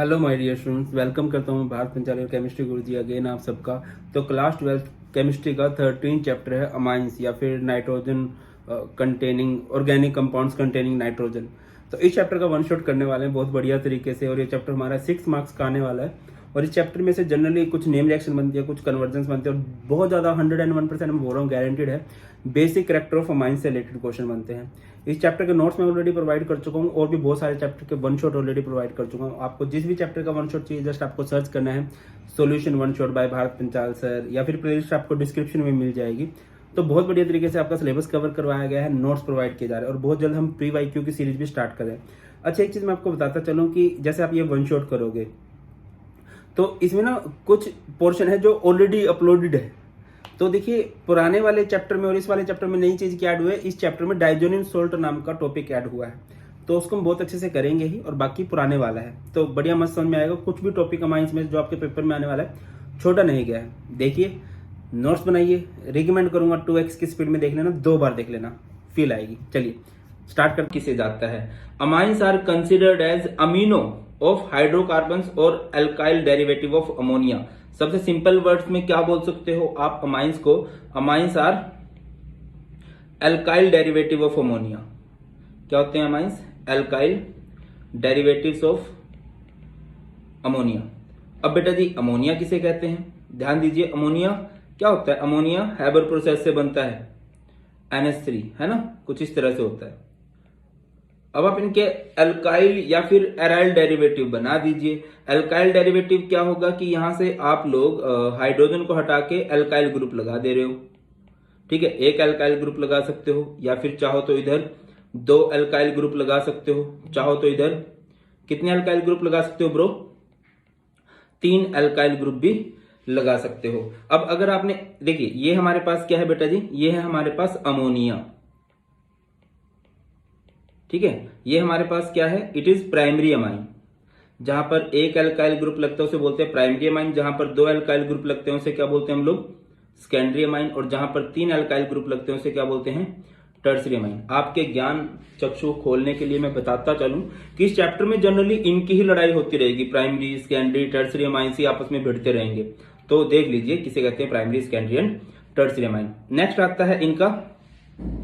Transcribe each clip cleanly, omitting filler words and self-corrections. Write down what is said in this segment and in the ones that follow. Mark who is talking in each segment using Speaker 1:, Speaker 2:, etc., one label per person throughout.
Speaker 1: Hello my dear students, welcome करता हूँ भारत पंचाल और केमिस्ट्री गुरुजी अगेन आप सबका। तो क्लास 12 केमिस्ट्री का 13 चैप्टर है अमाइंस या फिर nitrogen containing organic compounds containing nitrogen. तो इस चैप्टर का वन शॉट करने वाले हैं बहुत बढ़िया तरीके से, और ये चैप्टर हमारा 6 मार्क्स का आने वाला है। और इस चैप्टर में से जनरली कुछ नेम रिएक्शन बनती है, कुछ कन्वर्जन्स बनते हैं, और बहुत ज़्यादा 101% मैं बोल रहा हूँ गारंटेड है बेसिक कैरेक्टर ऑफ अमाइंस से रिलेटेड क्वेश्चन बनते हैं। इस चैप्टर के नोट्स मैं ऑलरेडी प्रोवाइड कर चुका हूँ, और भी बहुत सारे चैप्टर के वन शॉट ऑलरेडी प्रोवाइड कर चुका हूँ। आपको जिस भी चैप्टर का वन शॉट चाहिए जस्ट आपको सर्च करना है solution one shot by Bharat Panchal sir, या फिर प्लेलिस्ट आपको डिस्क्रिप्शन में मिल जाएगी। तो बहुत बढ़िया तरीके से आपका सिलेबस कवर करवाया गया है, नोट्स प्रोवाइड किए जा रहे हैं, और बहुत जल्द हम प्री वाईक्यू की सीरीज भी स्टार्ट करें। अच्छा, एक चीज मैं आपको बताता चलूँ कि जैसे आप ये वन शॉट करोगे तो इसमें ना कुछ पोर्शन है जो ऑलरेडी अपलोडेड है। तो देखिए, पुराने वाले चैप्टर में और इस वाले चैप्टर में नई चीज क्या ऐड हुआ है, इस चैप्टर में डाइजोनियम सोल्ट नाम का टॉपिक ऐड हुआ है, तो उसको हम बहुत अच्छे से करेंगे ही, और बाकी पुराने वाला है तो बढ़िया मस्त समझ में आएगा। कुछ भी टॉपिक अमाइंस में जो आपके पेपर में आने वाला है छोटा नहीं गया है। देखिए, नोट्स बनाइए, रिकमेंड करूंगा 2x की स्पीड में देख लेना, 2 बार देख लेना, फील आएगी। चलिए स्टार्ट कर। किसे जाता है, amines are considered as amino of hydrocarbons और एल्काइल डेरिवेटिव ऑफ अमोनिया। सबसे सिंपल वर्ड्स में क्या बोल सकते हो आप अमाइंस को, amines are alkyl derivative of ammonia. क्या होते हैं amines? Alkyl derivatives of ammonia. अब बेटा जी, अमोनिया किसे कहते हैं? ध्यान दीजिए, अमोनिया क्या होता है? अमोनिया हैबर प्रोसेस से बनता है, NH3, है ना, कुछ इस तरह से होता है। अब आप इनके अल्काइल या फिर एराइल डेरिवेटिव बना दीजिए। अल्काइल डेरिवेटिव क्या होगा कि यहां से आप लोग हाइड्रोजन को हटा के अल्काइल ग्रुप लगा दे रहे हो, ठीक है। एक अल्काइल ग्रुप लगा सकते हो, या फिर चाहो तो इधर 2 अल्काइल ग्रुप लगा सकते हो, चाहो तो इधर कितने अल्काइल ग्रुप लगा सकते हो ब्रो? 3 अल्काइल ग्रुप भी लगा सकते हो। अब अगर आपने देखिए, ये हमारे पास क्या है बेटा जी, ये है हमारे पास अमोनिया, ठीक है। ये हमारे पास क्या है? It is primary amine. जहां पर एक अल्काइल ग्रुप लगता है उसे बोलते हैं प्राइमरी अमाइन, जहां पर 2 अल्काइल ग्रुप लगते हैं उसे क्या बोलते हैं हम लोग? सेकेंडरी अमाइन, और जहां पर 3 अल्काइल ग्रुप लगते हैं उसे क्या बोलते हैं? Tertiary amine. आपके ज्ञान चक्षु खोलने के लिए मैं बताता चलूं कि इस चैप्टर में जनरली इनकी ही लड़ाई होती रहेगी, प्राइमरी सेकेंडरी टर्सरी अमाइन ही आपस में भिड़ते रहेंगे। तो देख लीजिए किसे कहते हैं primary secondary and tertiary amine. Next आता है इनका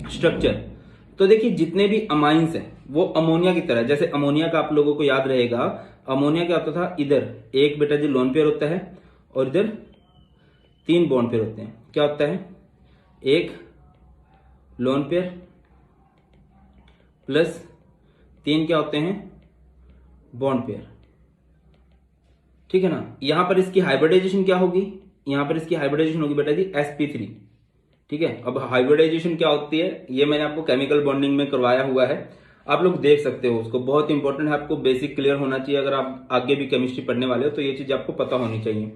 Speaker 1: स्ट्रक्चर। तो देखिए, जितने भी अमाइंस हैं वो अमोनिया की तरह, जैसे अमोनिया का आप लोगों को याद रहेगा, अमोनिया क्या होता था, इधर एक बेटा जी लोन पेयर होता है और इधर 3 बॉन्ड पेयर होते हैं। क्या होता है? एक लोन पेयर प्लस 3 क्या होते हैं? बॉन्ड पेयर, ठीक है ना। यहां पर इसकी हाइब्रिडाइजेशन क्या होगी? यहां पर इसकी हाइब्रिडाइजेशन होगी बेटा जी sp3, ठीक है। अब हाइब्रिडाइजेशन क्या होती है ये मैंने आपको केमिकल बॉन्डिंग में करवाया हुआ है, आप लोग देख सकते हो उसको, बहुत इंपॉर्टेंट है, आपको बेसिक क्लियर होना चाहिए। अगर आप आगे भी केमिस्ट्री पढ़ने वाले हो तो ये चीज आपको पता होनी चाहिए,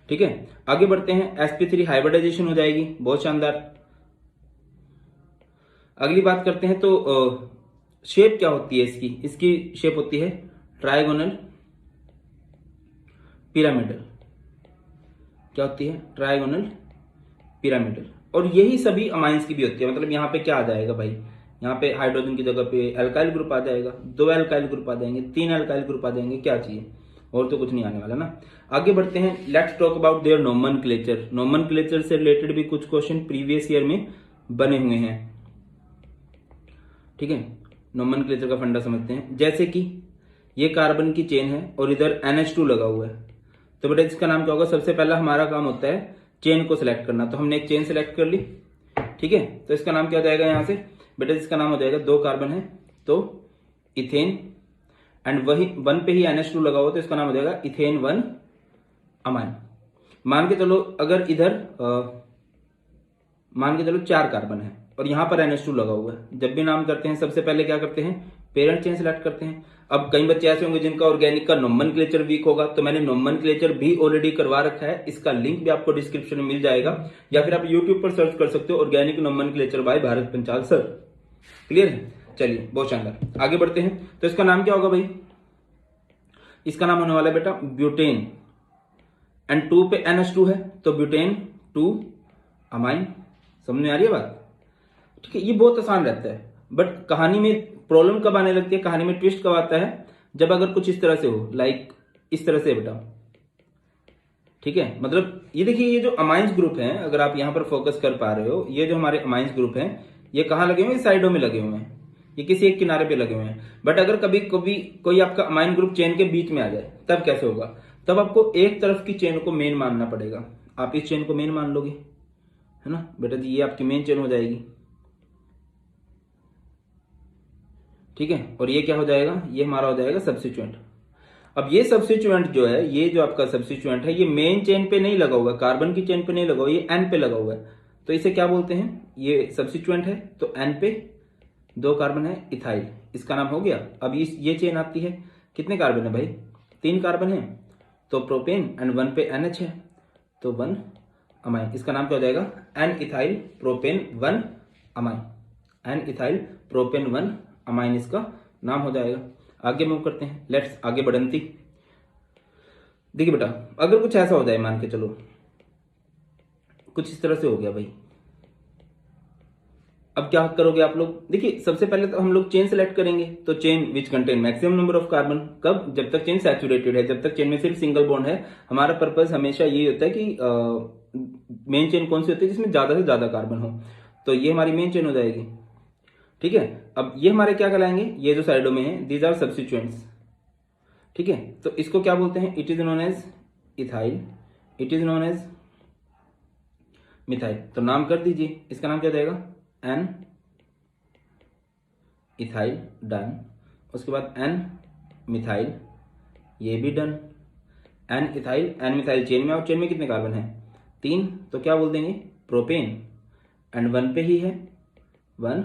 Speaker 1: ठीक है। आगे बढ़ते हैं, sp3 हाइब्रिडाइजेशन हो जाएगी, बहुत शानदार। अगली बात करते हैं, तो शेप क्या होती है इसकी? इसकी शेप होती है ट्राइगोनल पिरामिडल। क्या होती है? Trigonal pyramidal. और यही सभी अमाइंस की भी होती है। मतलब यहाँ पे क्या आ जाएगा भाई, यहाँ पे हाइड्रोजन की जगह पे अल्काइल ग्रुप आ जाएगा, 2 अल्काइल ग्रुप आ जाएंगे, 3 अल्काइल ग्रुप आ जाएंगे, क्या चाहिए और तो कुछ नहीं आने वाला ना। आगे बढ़ते हैं, let's talk about their nomenclature. Nomenclature से रिलेटेड भी कुछ क्वेश्चन प्रीवियस ईयर में बने हुए हैं, ठीक है। नोमेनक्लेचर का फंडा समझते हैं। जैसे कि ये कार्बन की चेन है और इधर NH2 लगा हुआ है, तो बेटा इसका नाम क्या होगा? सबसे पहला हमारा काम होता है चेन को सिलेक्ट करना, तो हमने एक चेन सिलेक्ट कर ली, ठीक है। तो इसका नाम क्या हो जाएगा? यहां से बेटा इसका नाम हो जाएगा, 2 कार्बन है तो इथेन, एंड वही 1 पे ही NH2 लगा हुआ तो इसका नाम हो जाएगा इथेन 1 अमाइन। मान के चलो अगर इधर मान के चलो 4 कार्बन है और यहां पर NH2 लगा हुआ है, जब भी नाम करते हैं सबसे पहले क्या करते हैं? पेरेंट चेन सिलेक्ट करते हैं। अब कई बच्चे ऐसे होंगे जिनका ऑर्गेनिक का नोमेनक्लेचर वीक होगा, तो मैंने नोमेनक्लेचर भी ऑलरेडी करवा रखा है, इसका लिंक भी आपको डिस्क्रिप्शन में मिल जाएगा, या फिर आप यूट्यूब पर सर्च कर सकते हो organic nomenclature by Bharat Panchal sir. Clear है? चलिए बहुत शानदार, आगे बढ़ते हैं। तो इसका नाम क्या होगा भाई? इसका नाम होने वाला है बेटा ब्यूटेन, एंड 2 पे NH2 है तो ब्यूटेन 2 अमाइन। समझ में आ रही है बात? ठीक है, ये बहुत आसान रहता है, बट कहानी में प्रॉब्लम कब आने लगती है, कहानी में ट्विस्ट कब आता है? जब अगर कुछ इस तरह से हो, लाइक इस तरह से बेटा, ठीक है। मतलब ये देखिए, ये जो अमाइंस ग्रुप हैं, अगर आप यहाँ पर फोकस कर पा रहे हो, ये जो हमारे अमाइंस ग्रुप हैं, ये कहाँ लगे हुए हैं? साइडों में लगे हुए हैं, ये किसी एक किनारे पे लगे हुए हैं। बट अगर कभी कभी कोई आपका अमाइन ग्रुप चेन के बीच में आ जाए, तब कैसे होगा? तब आपको एक तरफ की चेन को मेन मानना पड़ेगा। आप इस चेन को मेन मान लोगे, है ना बेटा जी, ये आपकी मेन चेन हो जाएगी, ठीक है। और ये क्या हो जाएगा? ये हमारा हो जाएगा सब्स्टिट्यूएंट। अब ये सब्स्टिट्यूएंट जो है, ये जो आपका सब्स्टिट्यूएंट है, ये मेन चेन पे नहीं लगा हुआ, कार्बन की चेन पे नहीं लगा हुआ, ये एन पे लगा हुआ है। तो इसे क्या बोलते हैं? ये सब्स्टिट्यूएंट है, तो एन पे 2 कार्बन है, इथाइल, इसका नाम हो गया। अब ये चेन आती है, कितने कार्बन है भाई? 3 कार्बन है, तो प्रोपेन, एंड 1 पे NH है, तो 1 अमाइन, इसका नाम क्या हो जाएगा? N ethyl propane 1 amine, N ethyl propane 1 amine इसका नाम हो जाएगा। आगे मूव करते हैं, लेट्स आगे बढ़ंती। देखिए बेटा, अगर कुछ ऐसा हो जाए, मान के चलो कुछ इस तरह से हो गया भाई, अब क्या करोगे आप लोग? देखिए, सबसे पहले तो हम लोग चेन सेलेक्ट करेंगे, तो chain which contain maximum number of carbon. कब? जब तक चेन सैचुरेटेड है, जब तक चेन में सिर्फ सिंगल बॉन्ड है। हमारा पर्पस हमेशा ये होता है कि मेन चेन कौन सी होती है? जिसमें ज्यादा से ज्यादा कार्बन हो, तो ये हमारी मेन चेन हो जाएगी, ठीक है। अब ये हमारे क्या कहलाएंगे? ये जो साइडों में है, दीज आर सब्स्टिट्यूएंट्स, ठीक है। तो इसको क्या बोलते हैं? It is known as ethyl, it is known as methyl. तो नाम कर दीजिए, इसका नाम क्या हो जाएगा? N ethyl, done. उसके बाद एन मिथाइल, ये भी done. N ethyl, N methyl chain में, और चेन में कितने कार्बन है? 3, तो क्या बोल देंगे? प्रोपेन, एंड 1 पे ही है 1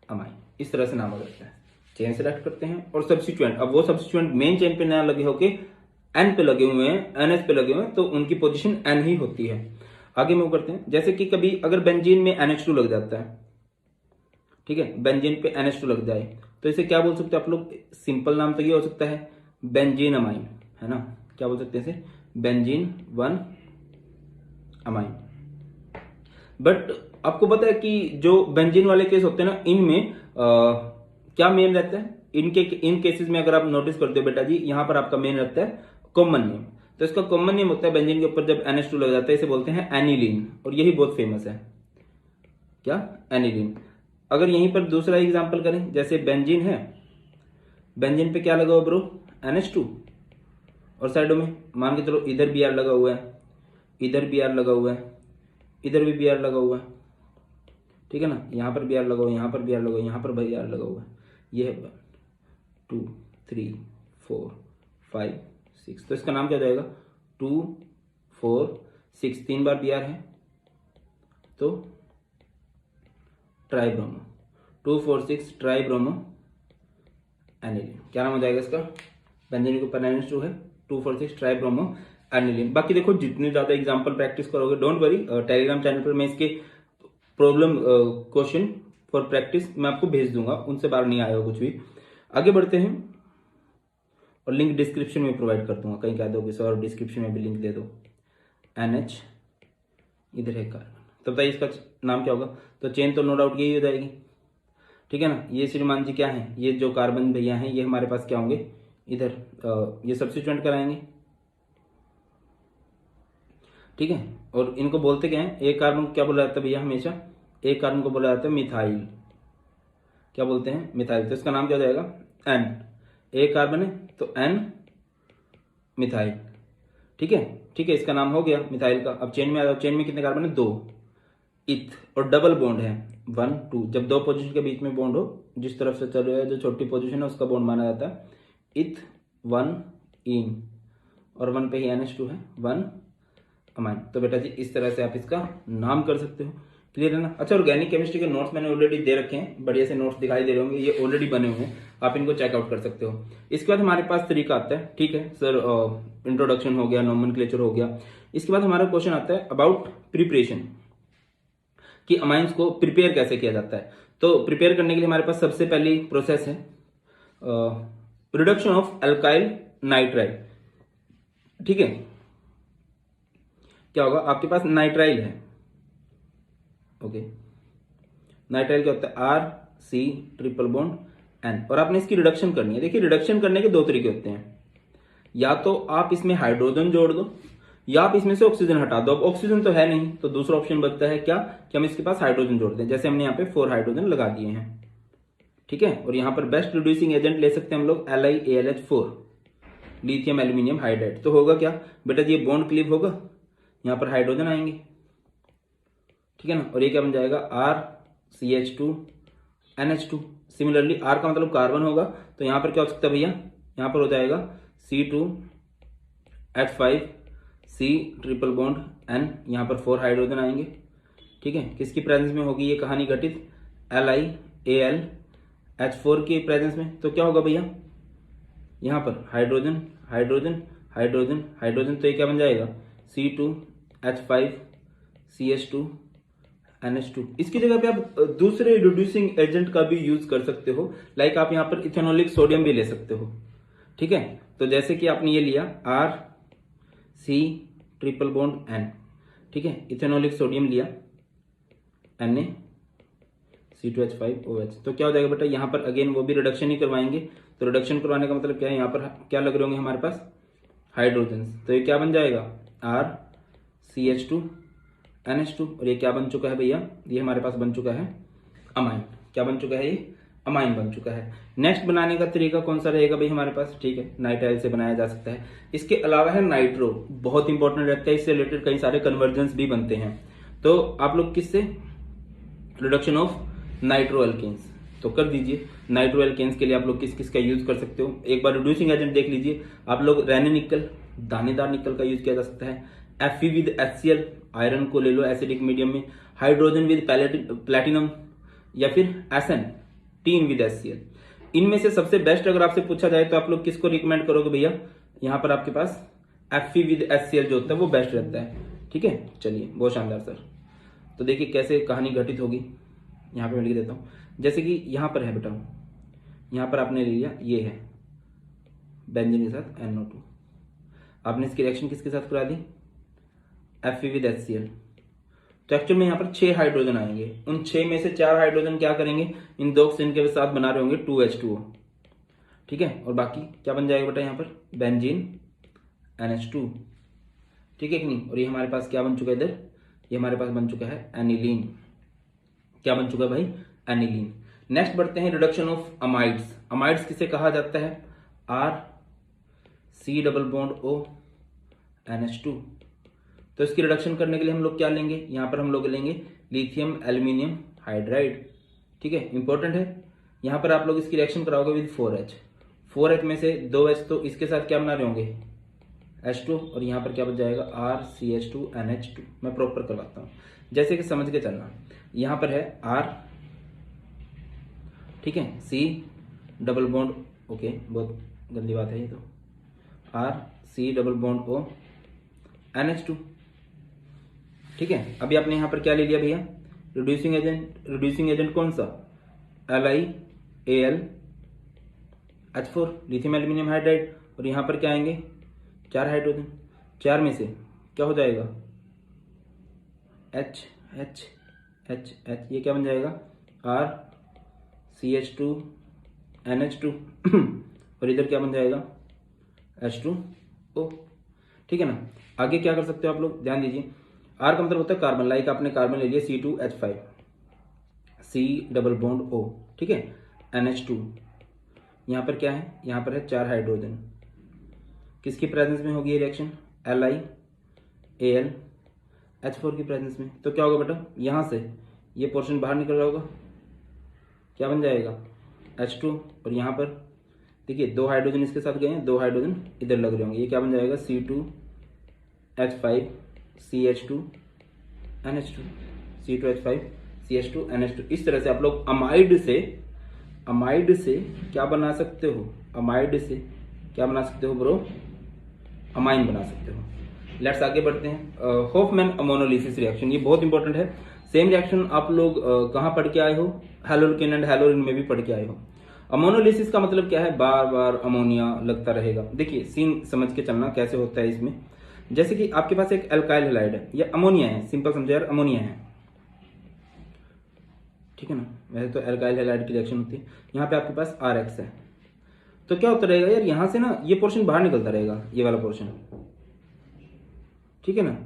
Speaker 1: अमाइन। इस तरह से नाम हो जाता है। चेन सेलेक्ट करते हैं, और सब्स्टिट्यूएंट, अब वो सब्स्टिट्यूएंट मेन चेन पे ना लगे होके एन पे लगे हुए हैं, NH पे लगे हुए हैं, तो उनकी पोजीशन एन ही होती है। आगे मूव करते हैं। जैसे कि कभी अगर बेंजीन में NH2 लग जाता है, ठीक है, बेंजीन पे NH2 लग जाए, तो इसे क्या बोल सकते हैं आप लोग? सिंपल नाम तो ये हो सकता है बेंजीन अमाइन, है ना। क्या बोल सकते हैं इसे? Benzene 1 amine. बट आपको पता है कि जो बेंजीन वाले केस होते हैं ना, इनमें क्या मेन रहता है? इन केसेस में अगर आप नोटिस करते हो बेटा जी, यहां पर आपका मेन रहता है कॉमन नेम। तो इसका कॉमन नेम होता है बेंजीन के ऊपर जब NH2 लग जाता है, इसे बोलते हैं एनिलीन, और यही बहुत फेमस है। क्या? एनिलीन। अगर यहीं पर दूसरा एग्जांपल करें, जैसे बेंजीन है, बेंजीन पे क्या लगा हुआ ब्रो? NH2, और साइडों में मान के चलो इधर Br लगा हुआ है, इधर Br लगा हुआ है, इधर भी Br लगा हुआ है, ठीक है ना। यहाँ पर Br लगा हुआ है, यहाँ पर Br लगा हुआ है, यहाँ पर Br लगा हुआ है। ये है 1 2 3 4 5 6, तो इसका नाम क्या हो जाएगा? 2 4 6, 3 बार Br है, तो ट्राइब्रोमो, 2 4 6 ट्राइब्रोमो एनिलीन। क्या नाम हो जाएगा इसका? बेंजीन के ऊपर NH2 है, 2 4 6 ट्राइब्रोमो एनिलीन। बाकी देखो, जितने ज्यादा एग्जांपल प्रैक्टिस करोगे, डोंट वरी, टेलीग्राम चैनल पर मैं इसके प्रॉब्लम क्वेश्चन फॉर प्रैक्टिस मैं आपको भेज दूंगा, उनसे बाहर नहीं आएगा कुछ भी। आगे बढ़ते हैं, और लिंक डिस्क्रिप्शन में प्रोवाइड कर दूंगा। कहीं कह दोगे सर डिस्क्रिप्शन में भी लिंक दे दो। NH, इधर है कार्बन, तो बताइए इसका नाम क्या होगा? तो चेन तो नो डाउट यही हो जाएगी, ठीक है ना। ये श्रीमान जी क्या है? ये जो कार्बन भैया हैं, ये हमारे पास क्या होंगे? इधर ये सब्स्टिट्यूएंट कराएंगे, ठीक है। और इनको बोलते क्या है? एक कार्बन को क्या बोला जाता है भैया? हमेशा एक कार्बन को बोला जाता है मिथाइल। क्या बोलते हैं? मिथाइल। तो इसका नाम क्या हो जाएगा? एन, एक कार्बन है तो एन मिथाइल, ठीक है, ठीक है। इसका नाम हो गया मिथाइल का। अब चेन में आ जाओ, चेन में कितने कार्बन है? 2, इथ, और डबल बॉन्ड है 1 2। जब 2 पोजीशन के बीच में बॉन्ड हो, जिस तरफ से चल रहा है, जो छोटी पोजीशन है उसका बॉन्ड माना जाता है। इथ 1 इन, और 1 पे ही NH2 है, 1 अमाइन। तो बेटा जी इस तरह से आप इसका नाम कर सकते हो। क्लियर है ना? अच्छा, ऑर्गेनिक केमिस्ट्री के नोट्स मैंने ऑलरेडी दे रखे हैं, बढ़िया से नोट्स दिखाई दे रहे होंगे, ये ऑलरेडी बने हुए हैं, आप इनको चेकआउट कर सकते हो। इसके बाद हमारे पास तरीका आता है, ठीक है सर, इंट्रोडक्शन हो गया, नोमेनक्लेचर हो गया। इसके बाद हमारा क्वेश्चन आता है अबाउट प्रिपरेशन, कि अमाइंस को प्रिपेयर कैसे किया जाता है। तो प्रिपेयर करने के लिए हमारे पास सबसे पहली प्रोसेस है रिडक्शन ऑफ अल्काइल नाइट्राइल, ठीक है। क्या होगा? आपके पास नाइट्राइल है, ओके, नाइट्राइल क्या होता है? RC ट्रिपल बॉन्ड N, और आपने इसकी रिडक्शन करनी है। देखिए, रिडक्शन करने के 2 तरीके होते हैं, या तो आप इसमें हाइड्रोजन जोड़ दो या आप इसमें से ऑक्सीजन हटा दो। अब ऑक्सीजन तो है नहीं, तो दूसरा ऑप्शन बचता है क्या कि हम इसके पास हाइड्रोजन जोड़ दें, जैसे हमने यहाँ पे 4 हाइड्रोजन लगा दिए हैं, ठीक है। और यहाँ पर बेस्ट रिड्यूसिंग एजेंट ले सकते हैं हम लोग LiAlH4, लिथियम एल्यूमिनियम हाइड्राइड। तो होगा क्या बेटा, ये बॉन्ड क्लीव होगा, यहाँ पर हाइड्रोजन आएंगे, ठीक है ना, और ये क्या बन जाएगा RCH2NH2। सिमिलरली R का मतलब कार्बन होगा, तो यहाँ पर क्या हो सकता है भैया, यहाँ पर हो जाएगा C2H5C ट्रिपल बॉन्ड N, यहाँ पर 4 हाइड्रोजन आएंगे, ठीक है। किसकी प्रेजेंस में होगी ये कहानी घटित, LiAlH4 की प्रेजेंस में। तो क्या होगा भैया, यहाँ पर हाइड्रोजन हाइड्रोजन हाइड्रोजन हाइड्रोजन, तो ये क्या बन जाएगा C2H5CH2NH2। इसकी जगह पे आप दूसरे रिड्यूसिंग एजेंट का भी यूज कर सकते हो, लाइक आप यहाँ पर इथेनॉलिक सोडियम भी ले सकते हो, ठीक है। तो जैसे कि आपने ये लिया RC ट्रिपल बॉन्ड N, ठीक है, इथेनॉलिक सोडियम लिया Na C2H5OH, तो क्या हो जाएगा बेटा, यहाँ पर अगेन वो भी रिडक्शन ही करवाएंगे। तो रिडक्शन करवाने का मतलब क्या है, यहाँ पर क्या लग रहे होंगे हमारे पास हाइड्रोजन, तो ये क्या बन जाएगा RCH2NH2, और ये क्या बन चुका है भैया, ये हमारे पास बन चुका है अमाइन। क्या बन चुका है, ये अमाइन बन चुका है। नेक्स्ट बनाने का तरीका कौन सा रहेगा भाई हमारे पास, ठीक है, नाइट्राइल से बनाया जा सकता है। इसके अलावा है नाइट्रो, बहुत इंपॉर्टेंट रहता है, इससे रिलेटेड कई सारे कन्वर्जेंस भी बनते हैं। तो आप लोग किससे, रिडक्शन ऑफ नाइट्रो एल्केन्स, तो कर दीजिए। नाइट्रो एल्केन्स के लिए आप लोग किस किस का यूज कर सकते हो, एक बार रिड्यूसिंग एजेंट देख लीजिए आप लोग। रेने निकल, दानेदार निकल का यूज किया जा सकता है। Fe विद HCl, आयरन को ले लो एसिडिक मीडियम में। हाइड्रोजन विद प्लेटिनम, या फिर SN, टीन विद HCl। इनमें से सबसे बेस्ट अगर आपसे पूछा जाए तो आप लोग किसको रिकमेंड करोगे भैया, यहाँ पर आपके पास Fe विद HCl जो होता है वो बेस्ट रहता है, ठीक है। चलिए, बहुत शानदार सर। तो देखिए कैसे कहानी घटित होगी, यहाँ पे मैं लिख देता हूँ। जैसे कि यहाँ पर है बेटा, यहाँ पर आपने ले लिया, ये है बेंजीन के साथ NO2, आपने इसकी रिएक्शन किसके साथ करा दी, Fe विद HCl। तो एक्चुअल में यहाँ पर 6 हाइड्रोजन आएंगे, उन 6 में से 4 हाइड्रोजन क्या करेंगे, इन 2 ऑक्सीजन के साथ बना रहे होंगे 2H2O, ठीक है। और बाकी क्या बन जाएगा बेटा, यहाँ पर बेंजीन NH2, ठीक है कि नहीं। और ये हमारे पास क्या बन चुका है इधर, ये हमारे पास बन चुका है एनिलीन। क्या बन चुका है भाई, एनिलीन। नेक्स्ट बढ़ते हैं रिडक्शन ऑफ अमाइड्स। अमाइड्स किसे कहा जाता है, RC double bond O NH2। तो इसकी रिडक्शन करने के लिए हम लोग क्या लेंगे, यहाँ पर हम लोग लेंगे लिथियम एल्यूमिनियम हाइड्राइड, ठीक है, इंपॉर्टेंट है। यहाँ पर आप लोग इसकी रिएक्शन कराओगे विद 4H में से 2H, तो इसके साथ क्या बना रहे होंगे H2, और यहाँ पर क्या बच जाएगा RCH2NH2। मैं प्रॉपर करवाता हूँ, जैसे कि समझ के चलना। यहाँ पर है R, ठीक है, C डबल बॉन्ड, ओके, बहुत गंदी बात है ये तो, RC double bond O NH2, ठीक है। अभी आपने यहाँ पर क्या ले लिया भैया, रिड्यूसिंग एजेंट कौन सा, LiAlH4, लिथियम एल्यूमिनियम हाइड्राइड। और यहाँ पर क्या आएंगे 4 हाइड्रोजन, 4 में से क्या हो जाएगा H, ये क्या बन जाएगा RCH2NH2 और इधर क्या बन जाएगा H2O, ठीक है ना। आगे क्या कर सकते हो आप लोग, ध्यान दीजिए। R का मतलब होता है कार्बन, लाइक आपने कार्बन ले लिया C2H5, C double bond O, ठीक है, NH2। यहाँ पर क्या है, यहाँ पर है 4 हाइड्रोजन, किसकी प्रेजेंस में होगी ये रिएक्शन, LiAlH4 की प्रेजेंस में। तो क्या होगा बेटा, यहाँ से ये पोर्शन बाहर निकल रहा होगा, क्या बन जाएगा H2, और यहाँ पर देखिए 2 हाइड्रोजन इसके साथ गए हैं, 2 हाइड्रोजन इधर लग रहे होंगे, ये क्या बन जाएगा C2H5CH2NH2, C2H5CH2NH2। इस तरह से आप लोग अमाइड से क्या बना सकते हो, अमाइड से क्या बना सकते हो ब्रो, अमाइन बना सकते हो। लेट्स आगे बढ़ते हैं। होफमैन अमोनोलिसिस रिएक्शन, ये बहुत इंपॉर्टेंट है। सेम रिएक्शन आप लोग कहाँ पढ़ के आए हो, हैलोल्केन एंड हैलोरिन में भी पढ़ के आए हो। अमोनोलिसिस का मतलब क्या है, बार बार अमोनिया लगता रहेगा। देखिए सीन समझ के चलना कैसे होता है इसमें। जैसे कि आपके पास एक एल्काइल हैलाइड है, ये अमोनिया है, सिंपल समझो यार, अमोनिया है, ठीक है ना। वैसे तो एल्काइल हैलाइड की रिएक्शन होती है। यहाँ पे आपके पास RX है, तो क्या होता रहेगा यार, यहां से ना ये पोर्शन बाहर निकलता रहेगा, ये वाला पोर्शन, ठीक है ना।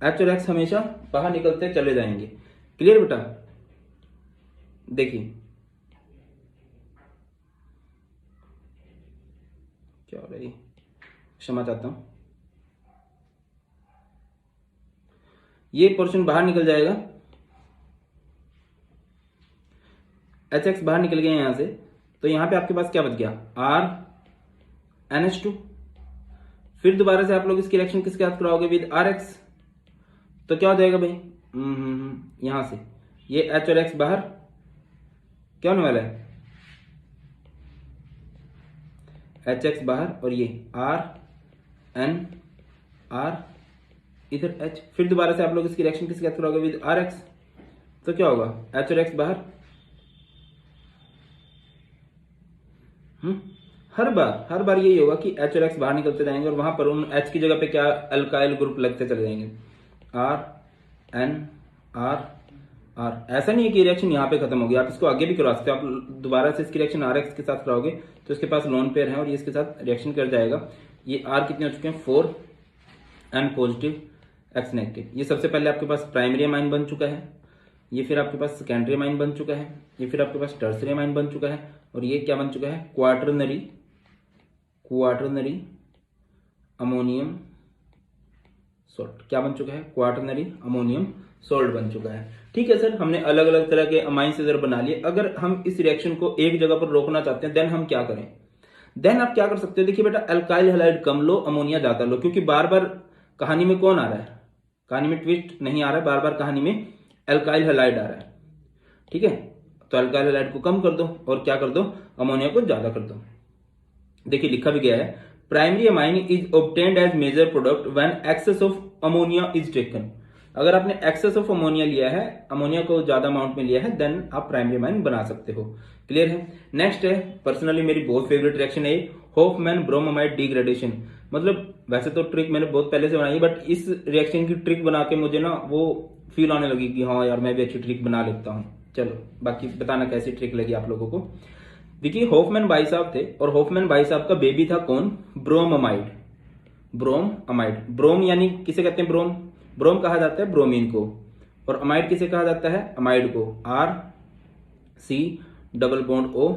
Speaker 1: एच और एक्स हमेशा बाहर निकलते चले जाएंगे। क्लियर बेटा? देखिए क्या हो रहा है, क्षमा चाहता हूं, ये पोर्शन बाहर निकल जाएगा, एच एक्स बाहर निकल गया यहां से, तो यहां पे आपके पास क्या बच गया, आर NH2। फिर दोबारा से आप लोग इसकी रिएक्शन किसके साथ कराओगे, विद आर एक्स। तो क्या हो जाएगा भाई, यहां से ये एच और एक्स बाहर, क्या होने वाला है, एच एक्स बाहर, और ये आर एन आर इधर एच। फिर दोबारा से आप लोग इसकी रिएक्शन किसके साथ कराओगे, विद आर एक्स। तो क्या होगा, एच और एक्स बाहर, हर बार यही होगा कि एच और एक्स बाहर निकलते जाएंगे और वहां पर उन एच की जगह पे क्या अल्काइल ग्रुप लगते चले जाएंगे, आर एन आर आर। ऐसा नहीं है कि रिएक्शन यहाँ पे खत्म हो गया, आप इसको आगे भी करवा सकते हो। आप दोबारा से इसकी रिएक्शन आर एक्स के साथ कराओगे तो इसके पास लोन पेयर है और ये इसके साथ रिएक्शन कर जाएगा। ये आर कितने हो चुके हैं, 4 एन पॉजिटिव एक्स नेगेटिव। ये सबसे पहले आपके पास प्राइमरी अमाइन बन चुका है, ये फिर आपके पास सेकेंडरी अमाइन बन चुका है, ये फिर आपके पास टर्सरी अमाइन बन चुका है, और ये क्या बन चुका है, क्वाटरनरी अमोनियम सॉल्ट। क्या बन चुका है, क्वाटरनरी अमोनियम सॉल्ट बन चुका है। ठीक है सर, हमने अलग अलग तरह के अमाइन इधर बना लिए। अगर हम इस रिएक्शन को एक जगह पर रोकना चाहते हैं देन हम क्या करें, देन आप क्या कर सकते हो, देखिए बेटा अल्काइल हैलाइड कम लो, अमोनिया ज्यादा लो, क्योंकि बार बार कहानी में कौन आ रहा है, कहानी में ट्विस्ट नहीं आ रहा है, बार बार कहानी में अल्काइल हैलाइड आ रहा है। ठीक है, तो अल्काइल हैलाइड को कम कर दो और क्या कर दो, अमोनिया को ज्यादा कर दो। देखिए लिखा भी गया है, primary amine is obtained as major product when excess of ammonia is taken. अगर आपने एक्सेस ऑफ अमोनिया लिया है, अमोनिया को ज्यादा अमाउंट में लिया है, देन आप प्राइमरी अमाइन बना सकते हो। क्लियर है? नेक्स्ट है, पर्सनली मेरी बहुत फेवरेट रिएक्शन है होफमैन ब्रोमोमाइड डिग्रेडेशन। मतलब वैसे तो ट्रिक मैंने बहुत पहले से बनाई है, बट इस रिएक्शन की ट्रिक बना के मुझे ना वो फील आने लगी कि हाँ यार मैं भी अच्छी ट्रिक बना लेता हूँ। चलो बाकी बताना कैसी ट्रिक लगी आप लोगों को। देखिए होफमैन भाई साहब थे और होफमैन भाई साहब का बेबी था कौन, ब्रोमोमाइड। ब्रोम यानी किसे कहते हैं, ब्रोम कहा जाता है ब्रोमीन को, और अमाइड किसे कहा जाता है, अमाइड को, RC≡O